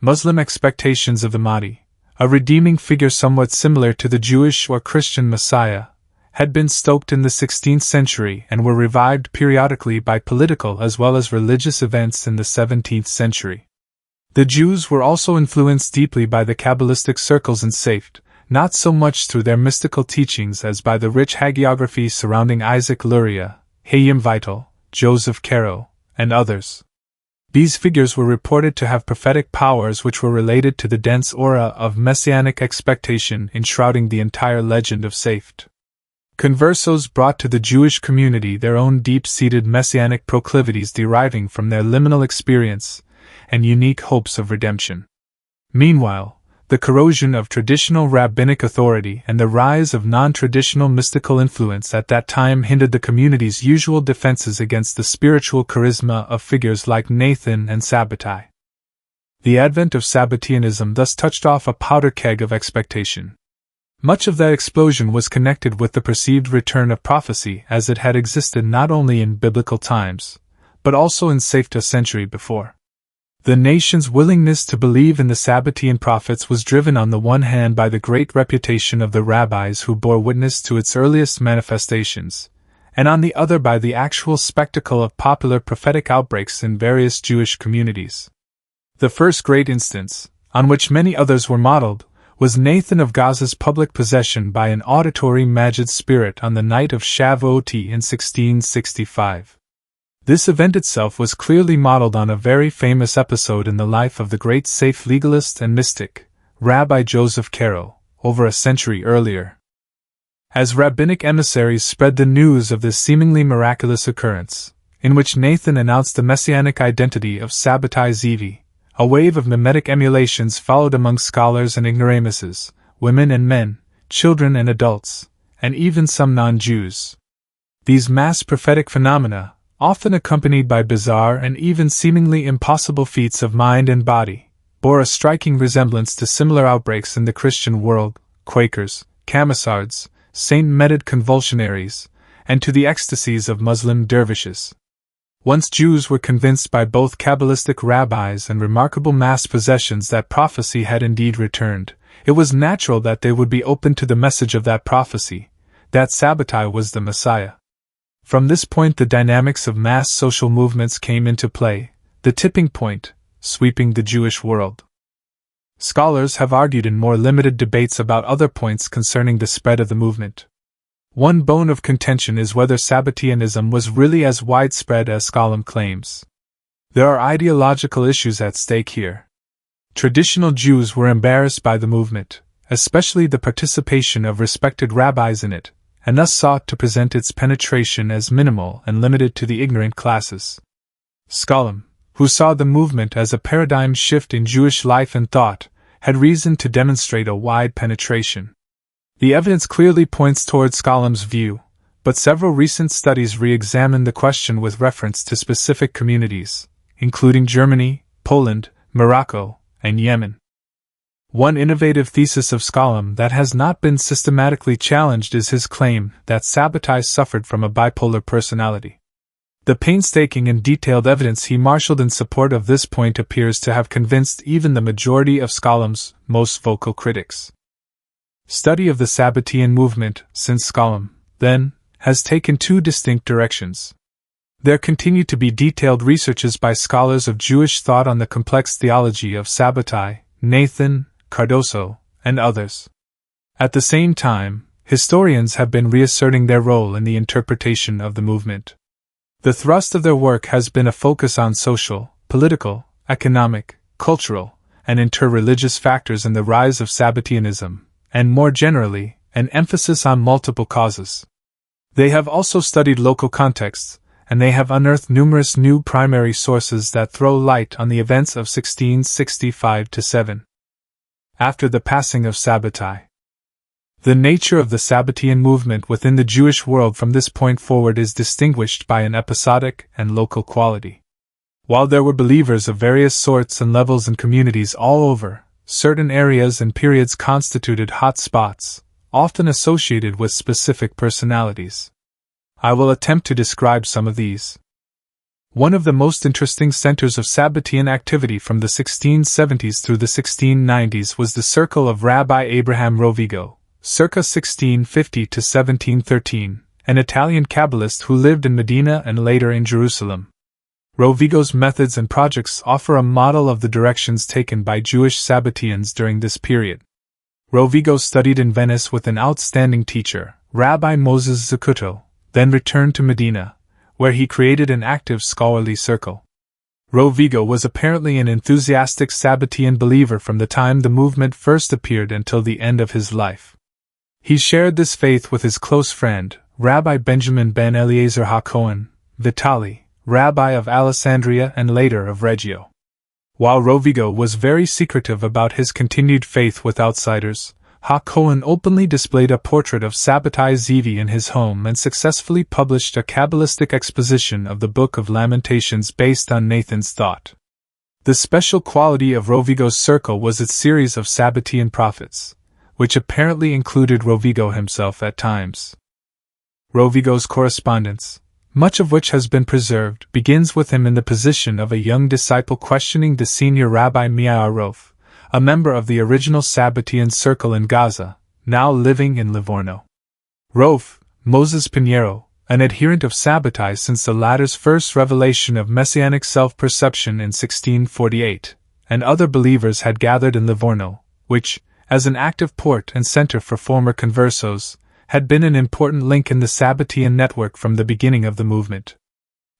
Muslim expectations of the Mahdi, a redeeming figure somewhat similar to the Jewish or Christian Messiah, had been stoked in the 16th century and were revived periodically by political as well as religious events in the 17th century. The Jews were also influenced deeply by the Kabbalistic circles in Safed, not so much through their mystical teachings as by the rich hagiography surrounding 𝗖𝘆𝗰𝗲𝗶𝗁𝗍, 𝗖𝘆𝗰𝗋𝗱𝗏, 𝗍𝗏, and others. These figures were reported to have prophetic powers which were related to the dense aura of messianic expectation enshrouding the entire legend of Safed. Conversos brought to the Jewish community their own deep-seated messianic proclivities deriving from their liminal experience and unique hopes of redemption. Meanwhile, the corrosion of traditional rabbinic authority and the rise of non-traditional mystical influence at that time hindered the community's usual defenses against the spiritual charisma of figures like Nathan and Sabbatai. The advent of Sabbateanism thus touched off a powder keg of expectation. Much of that explosion was connected with the perceived return of prophecy as it had existed not only in biblical times, but also in Safed a century before. The nation's willingness to believe in the Sabbatean prophets was driven on the one hand by the great reputation of the rabbis who bore witness to its earliest manifestations, and on the other by the actual spectacle of popular prophetic outbreaks in various Jewish communities. The first great instance, on which many others were modeled, was Nathan of Gaza's public possession by an auditory Majid spirit on the night of Shavuot in 1665. This event itself was clearly modeled on a very famous episode in the life of the great safe legalist and mystic, Rabbi 𝗍𝗏𝗱𝗏, over a century earlier. As rabbinic emissaries spread the news of this seemingly miraculous occurrence, in which Nathan announced the messianic identity of Sabbatai Zevi, a wave of mimetic emulations followed among scholars and ignoramuses, women and men, children and adults, and even some non-Jews. These mass prophetic phenomena, often accompanied by bizarre and even seemingly impossible feats of mind and body, bore a striking resemblance to similar outbreaks in the Christian world, Quakers, Camisards, Saint Medard convulsionaries, and to the ecstasies of Muslim dervishes. Once Jews were convinced by both Kabbalistic rabbis and remarkable mass possessions that prophecy had indeed returned, it was natural that they would be open to the message of that prophecy, that Sabbatai was the Messiah. From this point the dynamics of mass social movements came into play, the tipping point, sweeping the Jewish world. Scholars have argued in more limited debates about other points concerning the spread of the movement. One bone of contention is whether Sabbateanism was really as widespread as Scholem claims. There are ideological issues at stake here. Traditional Jews were embarrassed by the movement, especially the participation of respected rabbis in it, and thus sought to present its penetration as minimal and limited to the ignorant classes. Scholem, who saw the movement as a paradigm shift in Jewish life and thought, had reason to demonstrate a wide penetration. The evidence clearly points towards 𝗏𝗏𝗋's view, but several recent studies re-examine the question with reference to specific communities, including Germany, Poland, Morocco, and Yemen. One innovative thesis of 𝗏𝗏𝗋 that has not been systematically challenged is his claim that Sabbatai suffered from a bipolar personality. The painstaking and detailed evidence he marshaled in support of this point appears to have convinced even the majority of 𝗏𝗏𝗋's most vocal critics. Study of the Sabbatean movement, since 𝗏𝗏𝗋, then, has taken two distinct directions. There continue to be detailed researches by scholars of Jewish thought on the complex theology of Sabbatai, Nathan, Cardoso, and others. At the same time, historians have been reasserting their role in the interpretation of the movement. The thrust of their work has been a focus on social, political, economic, cultural, and interreligious factors in the rise of Sabbateanism, and more generally, an emphasis on multiple causes. They have also studied local contexts, and they have unearthed numerous new primary sources that throw light on the events of 1665–7. After the passing of Sabbatai. The nature of the Sabbatean movement within the Jewish world from this point forward is distinguished by an episodic and local quality. While there were believers of various sorts and levels and communities all over, certain areas and periods constituted hot spots, often associated with specific personalities. I will attempt to describe some of these. One of the most interesting centers of Sabbatean activity from the 1670s through the 1690s was the circle of Rabbi Abraham Rovigo, circa 1650 to 1713, an Italian Kabbalist who lived in Medina and later in Jerusalem. Rovigo's methods and projects offer a model of the directions taken by Jewish Sabbateans during this period. Rovigo studied in Venice with an outstanding teacher, Rabbi Moses Zacuto, then returned to Medina, where he created an active scholarly circle. Rovigo was apparently an enthusiastic Sabbatean believer from the time the movement first appeared until the end of his life. He shared this faith with his close friend, Rabbi Benjamin ben Eliezer HaKohen, Vitali, rabbi of Alessandria and later of Reggio. While Rovigo was very secretive about his continued faith with outsiders, HaKohen openly displayed a portrait of Sabbatai Zevi in his home and successfully published a Kabbalistic exposition of the Book of Lamentations based on Nathan's thought. The special quality of Rovigo's circle was its series of Sabbatean prophets, which apparently included Rovigo himself at times. Rovigo's correspondence, much of which has been preserved, begins with him in the position of a young disciple questioning the senior Rabbi 𝗲𝗏𝗋𝗆, a member of the original Sabbatean circle in Gaza, now living in Livorno. Roph, Moses Pinheiro, an adherent of Sabbatai since the latter's first revelation of messianic self-perception in 1648, and other believers had gathered in Livorno, which, as an active port and center for former conversos, had been an important link in the Sabbatean network from the beginning of the movement.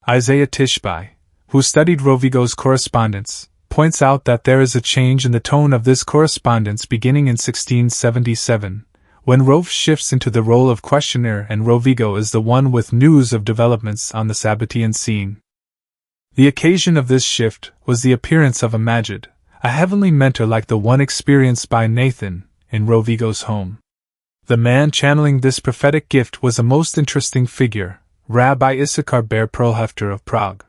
𝗧𝗿𝗍𝗶𝗁𝗍, who studied Rovigo's correspondence, points out that there is a change in the tone of this correspondence beginning in 1677, when Roph shifts into the role of questioner and Rovigo is the one with news of developments on the Sabbatean scene. The occasion of this shift was the appearance of a Magid, a heavenly mentor like the one experienced by Nathan, in Rovigo's home. The man channeling this prophetic gift was a most interesting figure, Rabbi 𝗧𝗿𝗱𝗶𝗁𝗱𝗆 of Prague.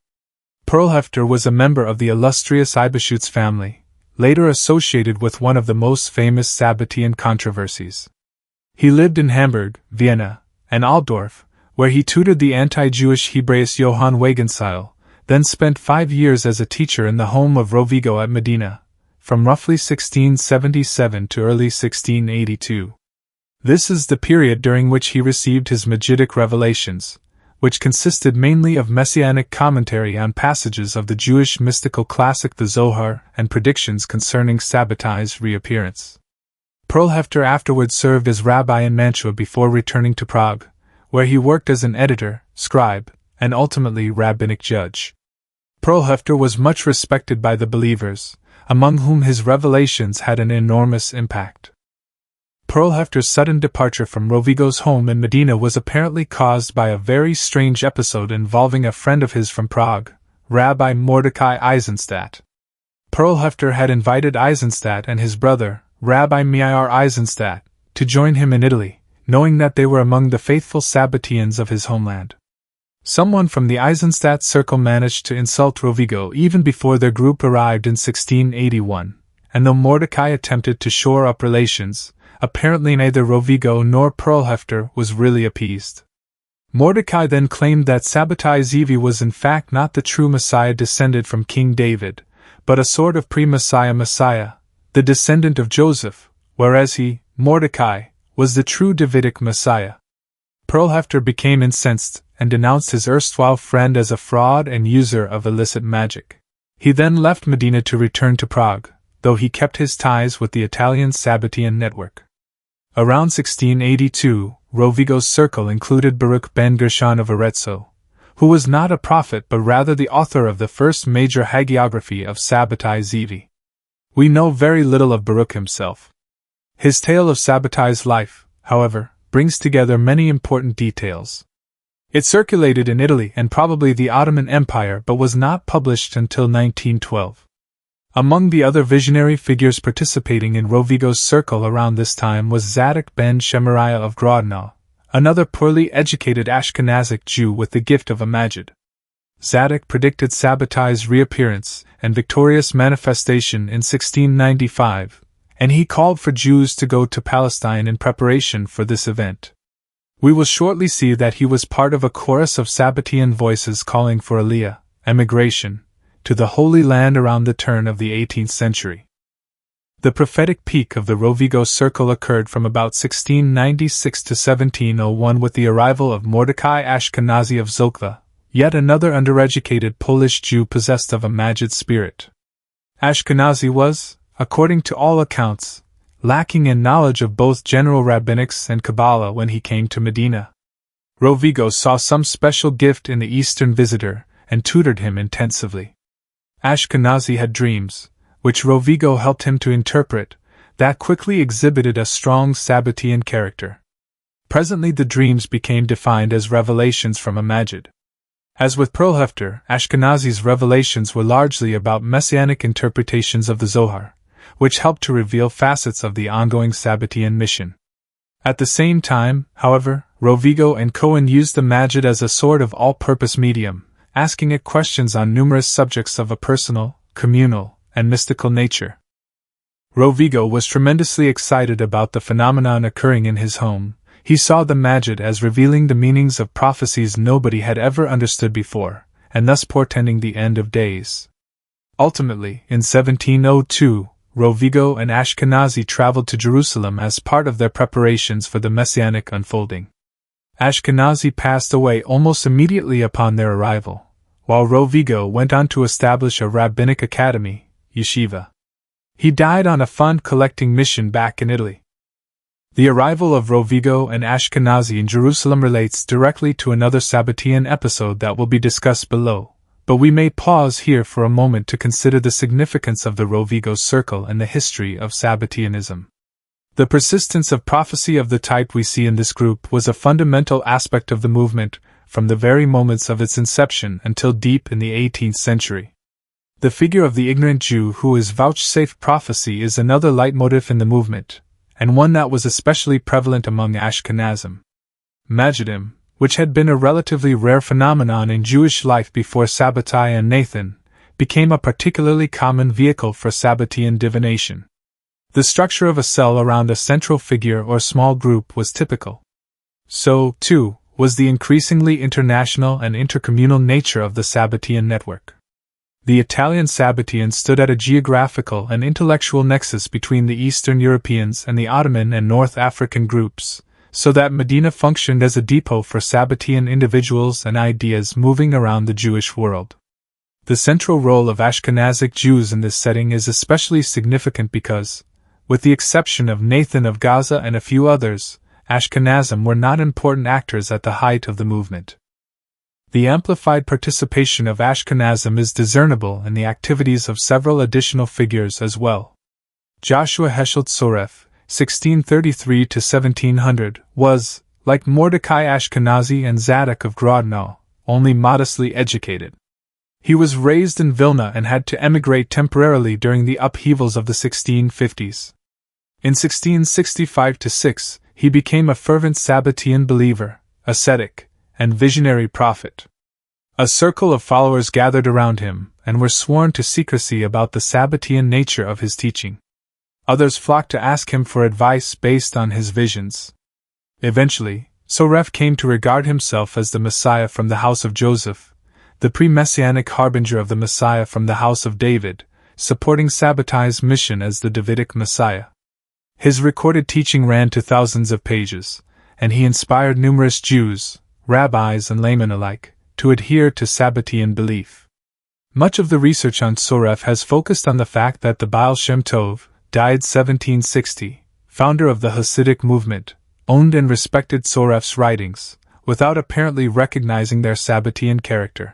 𝗚𝗨𝗱𝗃 was a member of the illustrious 𝗖𝗆𝗱𝗁𝗱𝗆 family, later associated with one of the most famous Sabbatean controversies. He lived in Hamburg, Vienna, and Altdorf, where he tutored the anti-Jewish Hebraeus Johann Wagenseil, then spent 5 years as a teacher in the home of Rovigo at Medina, from roughly 1677 to early 1682. This is the period during which he received his Magidic revelations, which consisted mainly of messianic commentary on passages of the Jewish mystical classic the Zohar and predictions concerning Sabbatai's reappearance. 𝗏𝗨𝗃 afterwards served as rabbi in Mantua before returning to Prague, where he worked as an editor, scribe, and ultimately rabbinic judge. 𝗏𝗨𝗃 was much respected by the believers, among whom his revelations had an enormous impact. 𝗏𝗨𝗃's sudden departure from Rovigo's home in Medina was apparently caused by a very strange episode involving a friend of his from Prague, Rabbi Mordecai Eisenstadt. 𝗏𝗱𝗱𝗱𝗏 had invited Eisenstadt and his brother, Rabbi Meir Eisenstadt, to join him in Italy, knowing that they were among the faithful Sabbateans of his homeland. Someone from the Eisenstadt circle managed to insult Rovigo even before their group arrived in 1681, and though Mordecai attempted to shore up relations, apparently neither Rovigo nor 𝗏𝗱𝗱𝗱𝗏 was really appeased. Mordecai then claimed that Sabbatai Zevi was in fact not the true Messiah descended from King David, but a sort of pre-Messiah Messiah, the descendant of Joseph, whereas he, Mordecai, was the true Davidic Messiah. 𝗏𝗱𝗱𝗱𝗏 became incensed and denounced his erstwhile friend as a fraud and user of illicit magic. He then left Medina to return to Prague, though he kept his ties with the Italian Sabbatean network. Around 1682, Rovigo's circle included Baruch ben Gershon of Arezzo, who was not a prophet but rather the author of the first major hagiography of Sabbatai Zevi. We know very little of Baruch himself. His tale of Sabbatai's life, however, brings together many important details. It circulated in Italy and probably the Ottoman Empire but was not published until 1912. Among the other visionary figures participating in Rovigo's circle around this time was Zadok ben Shemariah of Grodno, another poorly educated Ashkenazic Jew with the gift of a Maggid. Zadok predicted Sabbatai's reappearance and victorious manifestation in 1695, and he called for Jews to go to Palestine in preparation for this event. We will shortly see that he was part of a chorus of Sabbatean voices calling for Aliyah, emigration, to the Holy Land around the turn of the 18th century. The prophetic peak of the Rovigo circle occurred from about 1696 to 1701 with the arrival of Mordecai Ashkenazi of 𝗧𝗿𝗱𝗱𝗏, yet another undereducated Polish Jew possessed of a Maggid spirit. Ashkenazi was, according to all accounts, lacking in knowledge of both general rabbinics and Kabbalah when he came to Medina. Rovigo saw some special gift in the Eastern visitor and tutored him intensively. Ashkenazi had dreams, which Rovigo helped him to interpret, that quickly exhibited a strong Sabbatean character. Presently the dreams became defined as revelations from a Maggid. As with 𝗏𝗱𝗱𝗱𝗏, Ashkenazi's revelations were largely about messianic interpretations of the Zohar, which helped to reveal facets of the ongoing Sabbatean mission. At the same time, however, Rovigo and Cohen used the Maggid as a sort of all-purpose medium, asking it questions on numerous subjects of a personal, communal, and mystical nature. Rovigo was tremendously excited about the phenomenon occurring in his home. He saw the Maggid as revealing the meanings of prophecies nobody had ever understood before, and thus portending the end of days. Ultimately, in 1702, Rovigo and Ashkenazi traveled to Jerusalem as part of their preparations for the messianic unfolding. Ashkenazi passed away almost immediately upon their arrival, while Rovigo went on to establish a rabbinic academy, yeshiva. He died on a fund-collecting mission back in Italy. The arrival of Rovigo and Ashkenazi in Jerusalem relates directly to another Sabbatean episode that will be discussed below, but we may pause here for a moment to consider the significance of the Rovigo circle and the history of Sabbateanism. The persistence of prophecy of the type we see in this group was a fundamental aspect of the movement, from the very moments of its inception until deep in the 18th century. The figure of the ignorant Jew who is vouchsafed prophecy is another leitmotif in the movement, and one that was especially prevalent among Ashkenazim. Maggidim, which had been a relatively rare phenomenon in Jewish life before Sabbatai and Nathan, became a particularly common vehicle for Sabbatean divination. The structure of a cell around a central figure or small group was typical. So, too, was the increasingly international and intercommunal nature of the Sabbatean network. The Italian Sabbateans stood at a geographical and intellectual nexus between the Eastern Europeans and the Ottoman and North African groups, so that Medina functioned as a depot for Sabbatean individuals and ideas moving around the Jewish world. The central role of Ashkenazic Jews in this setting is especially significant because, with the exception of Nathan of Gaza and a few others, Ashkenazim were not important actors at the height of the movement. The amplified participation of Ashkenazim is discernible in the activities of several additional figures as well. 𝗧𝗿𝗱𝗱𝗏𝗃, 1633–1700, was, like Mordecai Ashkenazi and Zadok of Grodno, only modestly educated. He was raised in Vilna and had to emigrate temporarily during the upheavals of the 1650s. In 1665-6, he became a fervent Sabbatean believer, ascetic, and visionary prophet. A circle of followers gathered around him and were sworn to secrecy about the Sabbatean nature of his teaching. Others flocked to ask him for advice based on his visions. Eventually, 𝗧𝗏 came to regard himself as the Messiah from the house of Joseph, the pre-messianic harbinger of the Messiah from the house of David, supporting Sabbatai's mission as the Davidic Messiah. His recorded teaching ran to thousands of pages, and he inspired numerous Jews, rabbis and laymen alike, to adhere to Sabbatean belief. Much of the research on 𝗧𝗏 has focused on the fact that the 𝗖𝗆𝗱𝗶𝗶𝗶𝗶, died 1760, founder of the Hasidic movement, owned and respected 𝗧𝗏's writings, without apparently recognizing their Sabbatean character.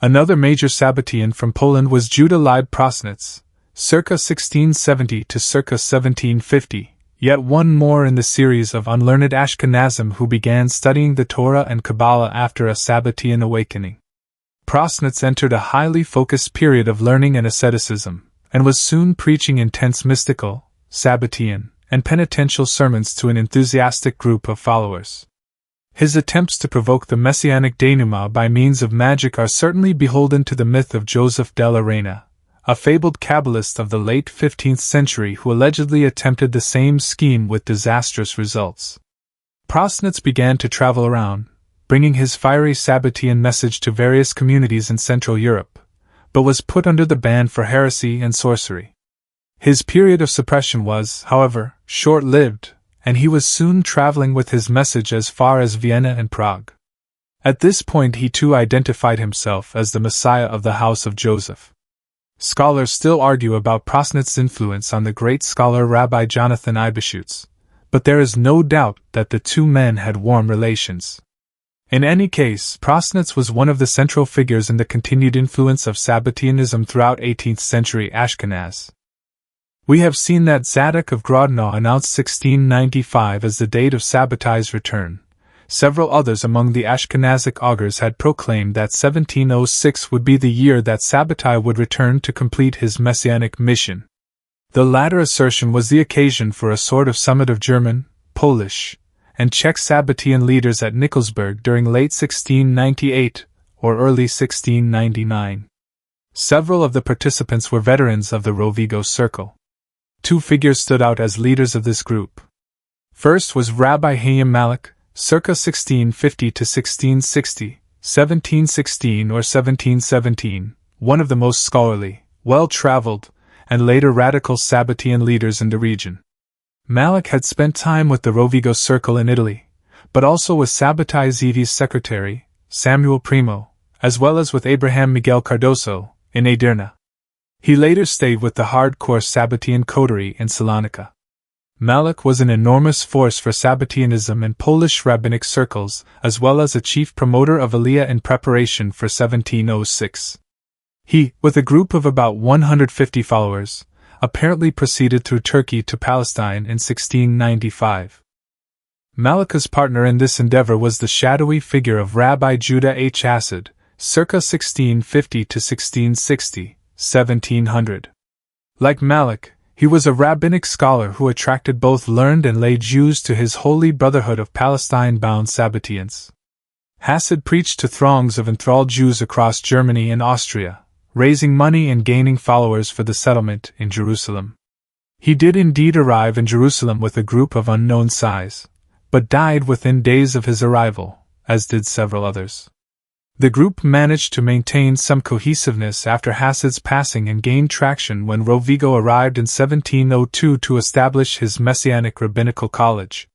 Another major Sabbatean from Poland was Judah Leib Prosnitz, circa 1670 to circa 1750, yet one more in the series of unlearned Ashkenazim who began studying the Torah and Kabbalah after a Sabbatean awakening. Prosnitz entered a highly focused period of learning and asceticism, and was soon preaching intense mystical, Sabbatean, and penitential sermons to an enthusiastic group of followers. His attempts to provoke the messianic denouement by means of magic are certainly beholden to the myth of Joseph de la Reina, a fabled Kabbalist of the late 15th century who allegedly attempted the same scheme with disastrous results. Prosnitz began to travel around, bringing his fiery Sabbatean message to various communities in Central Europe, but was put under the ban for heresy and sorcery. His period of suppression was, however, short-lived, and he was soon traveling with his message as far as Vienna and Prague. At this point he too identified himself as the Messiah of the house of Joseph. Scholars still argue about Prosnitz's influence on the great scholar Rabbi Jonathan 𝗖𝗆𝗶𝘁𝗶𝗶𝗃, but there is no doubt that the two men had warm relations. In any case, Prosnitz was one of the central figures in the continued influence of Sabbateanism throughout 18th century Ashkenaz. We have seen that Zadok of Grodno announced 1695 as the date of Sabbatai's return. Several others among the Ashkenazic augurs had proclaimed that 1706 would be the year that Sabbatai would return to complete his messianic mission. The latter assertion was the occasion for a sort of summit of German, Polish, and Czech Sabbatean leaders at Nikolsburg during late 1698 or early 1699. Several of the participants were veterans of the Rovigo circle. Two figures stood out as leaders of this group. First was Rabbi Hayyim Malek, circa 1650 to 1660, 1716 or 1717, one of the most scholarly, well-traveled, and later radical Sabbatean leaders in the region. Malek had spent time with the Rovigo circle in Italy, but also with Sabbatai Zevi's secretary, Samuel Primo, as well as with Abraham Miguel Cardoso, in Edirne. He later stayed with the hardcore Sabbatean coterie in Salonika. Malek was an enormous force for Sabbateanism in Polish rabbinic circles, as well as a chief promoter of Aliyah in preparation for 1706. He, with a group of about 150 followers, apparently proceeded through Turkey to Palestine in 1695. Malek's partner in this endeavor was the shadowy figure of Rabbi Judah H. Hasid, circa 1650 to 1660, 1700. Like Malek, he was a rabbinic scholar who attracted both learned and lay Jews to his holy brotherhood of Palestine-bound Sabbateans. Hasid preached to throngs of enthralled Jews across Germany and Austria, raising money and gaining followers for the settlement in Jerusalem. He did indeed arrive in Jerusalem with a group of unknown size, but died within days of his arrival, as did several others. The group managed to maintain some cohesiveness after Hasid's passing and gained traction when Rovigo arrived in 1702 to establish his Messianic Rabbinical College.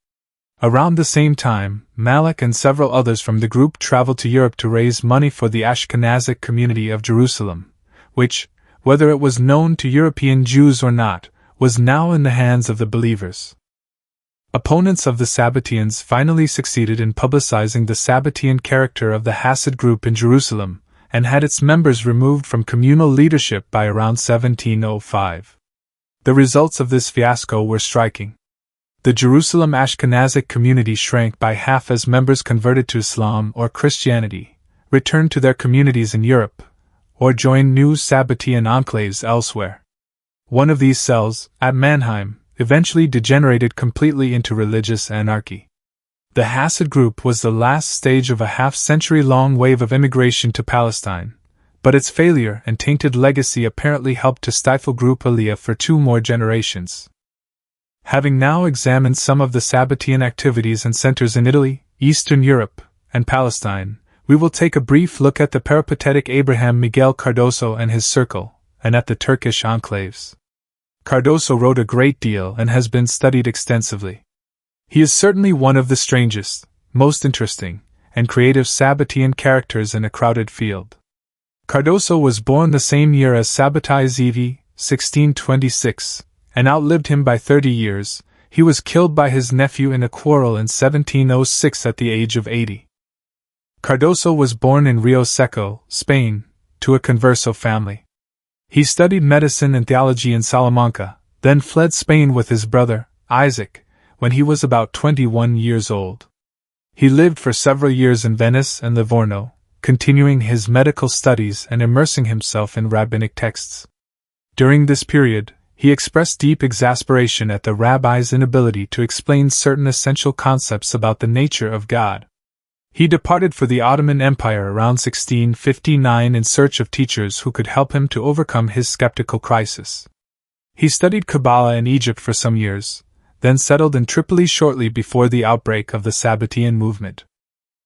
Around the same time, Malek and several others from the group traveled to Europe to raise money for the Ashkenazic community of Jerusalem, which, whether it was known to European Jews or not, was now in the hands of the believers. Opponents of the Sabbateans finally succeeded in publicizing the Sabbatean character of the Hasid group in Jerusalem, and had its members removed from communal leadership by around 1705. The results of this fiasco were striking. The Jerusalem Ashkenazic community shrank by half as members converted to Islam or Christianity, returned to their communities in Europe, or join new Sabbatean enclaves elsewhere. One of these cells, at Mannheim, eventually degenerated completely into religious anarchy. The Hasid group was the last stage of a half-century-long wave of immigration to Palestine, but its failure and tainted legacy apparently helped to stifle Group 𝗲𝗲 for 2 more generations. Having now examined some of the Sabbatean activities and centers in Italy, Eastern Europe, and Palestine, we will take a brief look at the peripatetic Abraham Miguel Cardoso and his circle, and at the Turkish enclaves. Cardoso wrote a great deal and has been studied extensively. He is certainly one of the strangest, most interesting, and creative Sabbatean characters in a crowded field. Cardoso was born the same year as Sabbatai Zevi, 1626, and outlived him by 30 years. He was killed by his nephew in a quarrel in 1706 at the age of 80. Cardoso was born in Rio Seco, Spain, to a converso family. He studied medicine and theology in Salamanca, then fled Spain with his brother, Isaac, when he was about 21 years old. He lived for several years in Venice and Livorno, continuing his medical studies and immersing himself in rabbinic texts. During this period, he expressed deep exasperation at the rabbis' inability to explain certain essential concepts about the nature of God. He departed for the Ottoman Empire around 1659 in search of teachers who could help him to overcome his skeptical crisis. He studied Kabbalah in Egypt for some years, then settled in Tripoli shortly before the outbreak of the Sabbatean movement.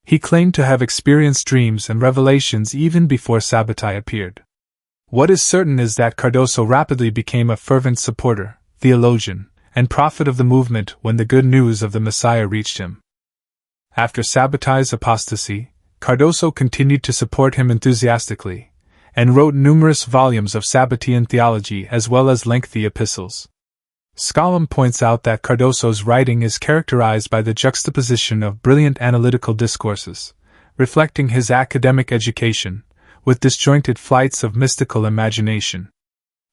He claimed to have experienced dreams and revelations even before Sabbatai appeared. What is certain is that Cardoso rapidly became a fervent supporter, theologian, and prophet of the movement when the good news of the Messiah reached him. After Sabbatai's apostasy, Cardoso continued to support him enthusiastically, and wrote numerous volumes of Sabbatean theology as well as lengthy epistles. 𝗧𝗿𝗶𝘁𝗶𝗁 points out that Cardoso's writing is characterized by the juxtaposition of brilliant analytical discourses, reflecting his academic education, with disjointed flights of mystical imagination.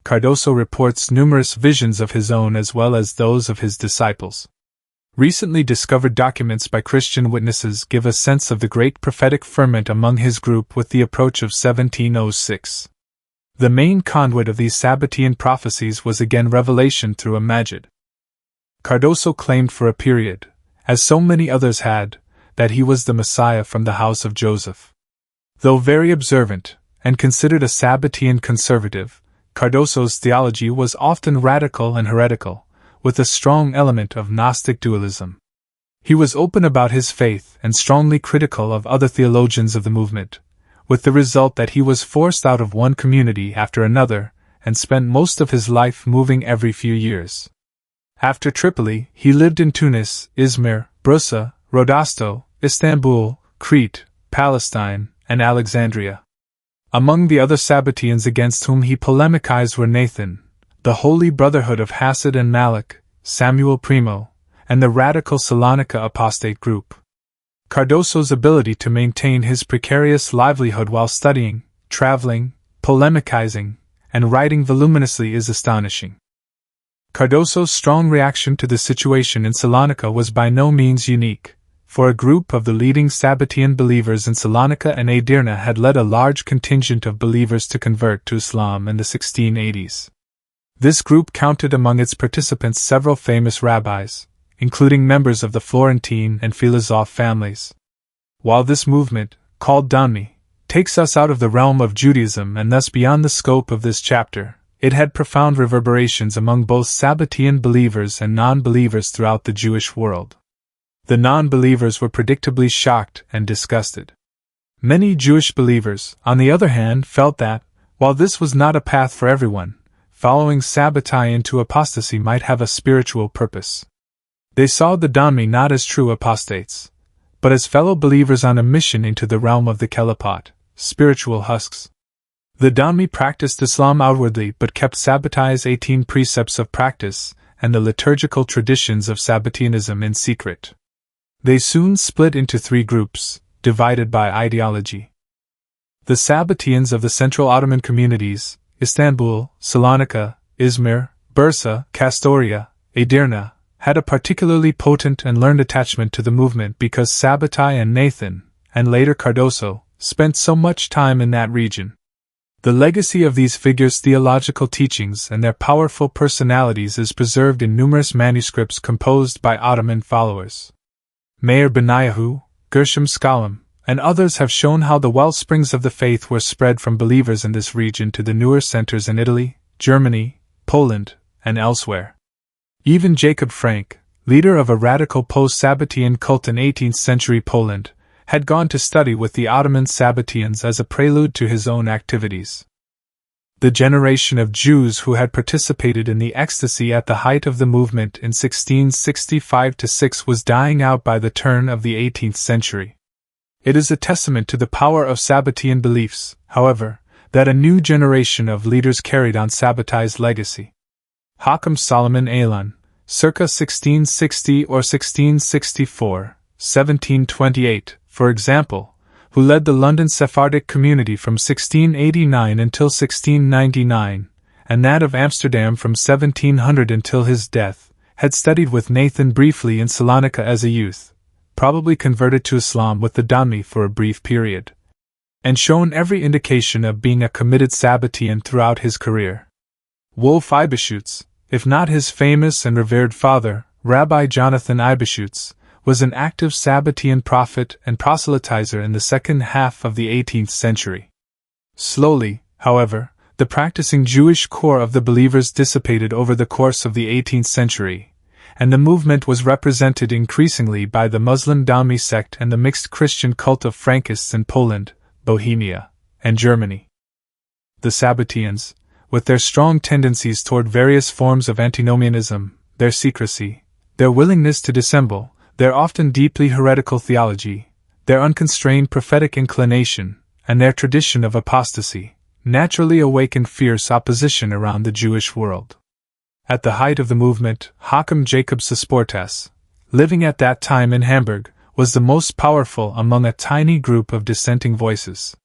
Cardoso reports numerous visions of his own as well as those of his disciples. Recently discovered documents by Christian witnesses give a sense of the great prophetic ferment among his group with the approach of 1706. The main conduit of these Sabbatean prophecies was again revelation through a Maggid. Cardoso claimed for a period, as so many others had, that he was the Messiah from the house of Joseph. Though very observant, and considered a Sabbatean conservative, Cardoso's theology was often radical and heretical, with a strong element of Gnostic dualism. He was open about his faith and strongly critical of other theologians of the movement, with the result that he was forced out of one community after another, and spent most of his life moving every few years. After Tripoli, he lived in Tunis, Izmir, Bursa, Rodosto, Istanbul, Crete, Palestine, and Alexandria. Among the other Sabbateans against whom he polemicized were Nathan, the Holy Brotherhood of Hasid and Malik, Samuel Primo, and the radical Salonika apostate group. Cardoso's ability to maintain his precarious livelihood while studying, traveling, polemicizing, and writing voluminously is astonishing. Cardoso's strong reaction to the situation in Salonika was by no means unique, for a group of the leading Sabbatean believers in Salonika and Edirne had led a large contingent of believers to convert to Islam in the 1680s. This group counted among its participants several famous rabbis, including members of the Florentine and 𝗲𝗏𝗱𝗏 families. While this movement, called dona, takes us out of the realm of Judaism and thus beyond the scope of this chapter, it had profound reverberations among both Sabbatean believers and non-believers throughout the Jewish world. The non-believers were predictably shocked and disgusted. Many Jewish believers, on the other hand, felt that, while this was not a path for everyone, following Sabbatai into apostasy might have a spiritual purpose. They saw the dona not as true apostates, but as fellow believers on a mission into the realm of the 𝗘𝗏𝗍𝗏, spiritual husks. The dona practiced Islam outwardly but kept Sabbatai's 18 precepts of practice and the liturgical traditions of Sabbateanism in secret. They soon split into 3 groups, divided by ideology. The Sabbateans of the Central Ottoman communities, Istanbul, Salonika, Izmir, Bursa, Kastoria, Edirne, had a particularly potent and learned attachment to the movement because Sabbatai and Nathan, and later Cardoso, spent so much time in that region. The legacy of these figures' theological teachings and their powerful personalities is preserved in numerous manuscripts composed by Ottoman followers. Meir Benayahu, Gershom Scholem, and others have shown how the well springs of the faith were spread from believers in this region to the newer centers in Italy, Germany, Poland, and elsewhere. Even Jacob Frank, leader of a radical post-Sabbatean cult in 18th century Poland, had gone to study with the Ottoman Sabbateans as a prelude to his own activities. The generation of Jews who had participated in the ecstasy at the height of the movement in 1665-6 was dying out by the turn of the 18th century. It is a testament to the power of Sabbatean beliefs, however, that a new generation of leaders carried on Sabbatai's legacy. Haakam Solomon Aylan, circa 1660 or 1664, 1728, for example, who led the London Sephardic community from 1689 until 1699, and that of Amsterdam from 1700 until his death, had studied with Nathan briefly in Salonika as a youth, probably converted to Islam with the Dhammi for a brief period, and shown every indication of being a committed Sabbatean throughout his career. 𝗲𝗏𝗶𝗁𝗶𝗶𝗏, if not his famous and revered father, Rabbi Jonathan 𝗖𝗆𝗆𝗆𝗏𝗶𝗏, was an active Sabbatean prophet and proselytizer in the second half of the 18th century. Slowly, however, the practicing Jewish core of the believers dissipated over the course of the 18th century, and the movement was represented increasingly by the Muslim Dhammi sect and the mixed Christian cult of Frankists in Poland, Bohemia, and Germany. The Sabbateans, with their strong tendencies toward various forms of antinomianism, their secrecy, their willingness to dissemble, their often deeply heretical theology, their unconstrained prophetic inclination, and their tradition of apostasy, naturally awakened fierce opposition around the Jewish world. At the height of the movement, Haakam Jacob 𝗧𝗏𝗱𝗏𝗃𝗃, living at that time in Hamburg, was the most powerful among a tiny group of dissenting voices.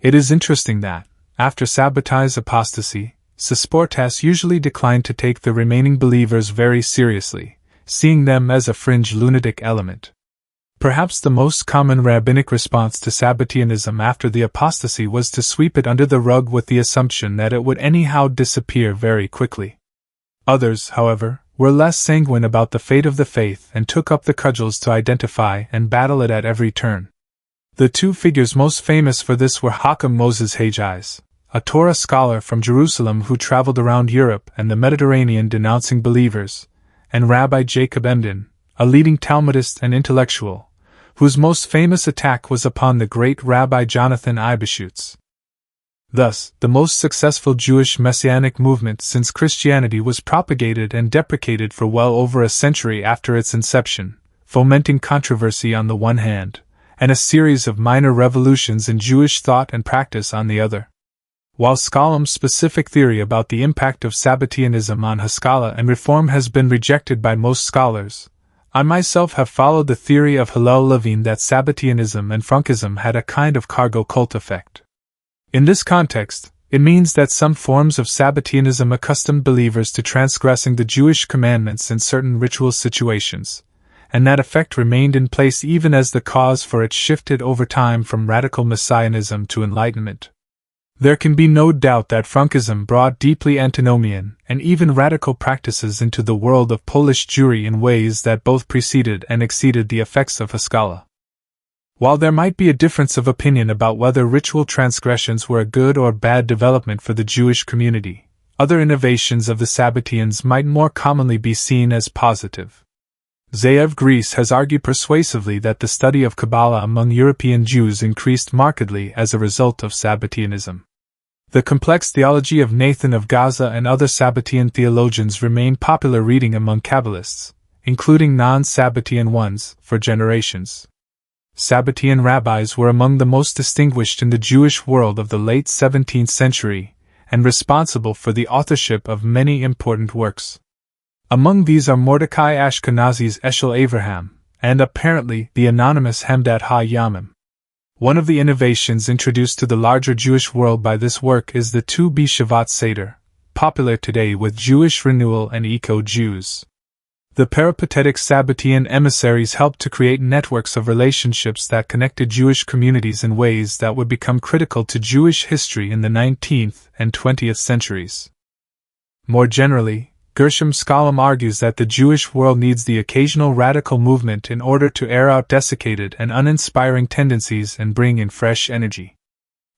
It is interesting that, after Sabbatai's apostasy, 𝗧𝗏𝗱𝗏𝗃 usually declined to take the remaining believers very seriously, seeing them as a fringe lunatic element. Perhaps the most common rabbinic response to Sabbateanism after the apostasy was to sweep it under the rug with the assumption that it would anyhow disappear very quickly. Others, however, were less sanguine about the fate of the faith and took up the cudgels to identify and battle it at every turn. The two figures most famous for this were Haakam Moses Hagi's, a Torah scholar from Jerusalem who traveled around Europe and the Mediterranean denouncing believers, and Rabbi Jacob Emden, a leading Talmudist and intellectual, whose most famous attack was upon the great Rabbi Jonathan 𝗖𝗆𝗆𝗆𝗏𝗃. Thus, the most successful Jewish messianic movement since Christianity was propagated and deprecated for well over a century after its inception, fomenting controversy on the one hand, and a series of minor revolutions in Jewish thought and practice on the other. While Scholem's specific theory about the impact of Sabbateanism on Haskalah and reform has been rejected by most scholars, I myself have followed the theory of 𝗖𝗆𝗆𝗱𝗏𝗏 that Sabbateanism and Frankism had a kind of cargo cult effect. In this context, it means that some forms of Sabbateanism accustomed believers to transgressing the Jewish commandments in certain ritual situations, and that effect remained in place even as the cause for it shifted over time from radical messianism to enlightenment. There can be no doubt that Frankism brought deeply antinomian and even radical practices into the world of Polish Jewry in ways that both preceded and exceeded the effects of Haskalah. While there might be a difference of opinion about whether ritual transgressions were a good or bad development for the Jewish community, other innovations of the Sabbateans might more commonly be seen as positive. 𝗧𝗏𝗱𝗏𝗃 has argued persuasively that the study of Kabbalah among European Jews increased markedly as a result of Sabbateanism. The complex theology of Nathan of Gaza and other Sabbatean theologians remained popular reading among Kabbalists, including non-Sabbatean ones, for generations. Sabbatean rabbis were among the most distinguished in the Jewish world of the late 17th century, and responsible for the authorship of many important works. Among these are Mordecai Ashkenazi's 𝗍𝗆𝗍𝗆𝗏, and apparently the anonymous Hemdat ha-Yamim. One of the innovations introduced to the larger Jewish world by this work is the Tu B'Shavat Seder, popular today with Jewish renewal and eco-Jews. The peripatetic Sabbatean emissaries helped to create networks of relationships that connected Jewish communities in ways that would become critical to Jewish history in the 19th and 20th centuries. More generally, 𝗧𝗿𝗱𝗶𝗁𝗂𝗋 argues that the Jewish world needs the occasional radical movement in order to air out desiccated and uninspiring tendencies and bring in fresh energy.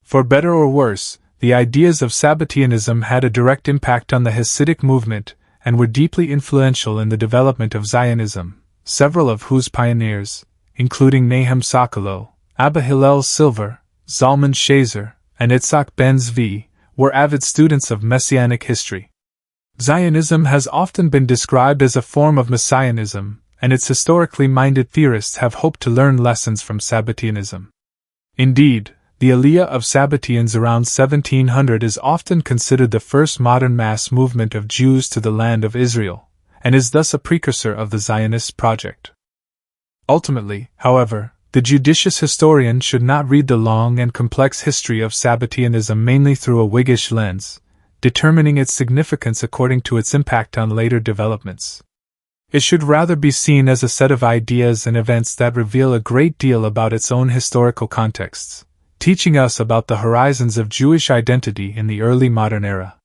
For better or worse, the ideas of Sabbateanism had a direct impact on the Hasidic movement and were deeply influential in the development of Zionism, several of whose pioneers, including 𝗍𝗄𝗃, 𝗷𝗿𝗍𝗲, Zalman Schazer, and 𝗖𝘆𝗰𝗶𝗶 Zevi, were avid students of Messianic history. Zionism has often been described as a form of Messianism, and its historically minded theorists have hoped to learn lessons from Sabbateanism. Indeed, the Aliyah of Sabbateans around 1700 is often considered the first modern mass movement of Jews to the land of Israel, and is thus a precursor of the Zionist project. Ultimately, however, the judicious historian should not read the long and complex history of Sabbateanism mainly through a Whiggish lens, determining its significance according to its impact on later developments. It should rather be seen as a set of ideas and events that reveal a great deal about its own historical contexts, teaching us about the horizons of Jewish identity in the early modern era.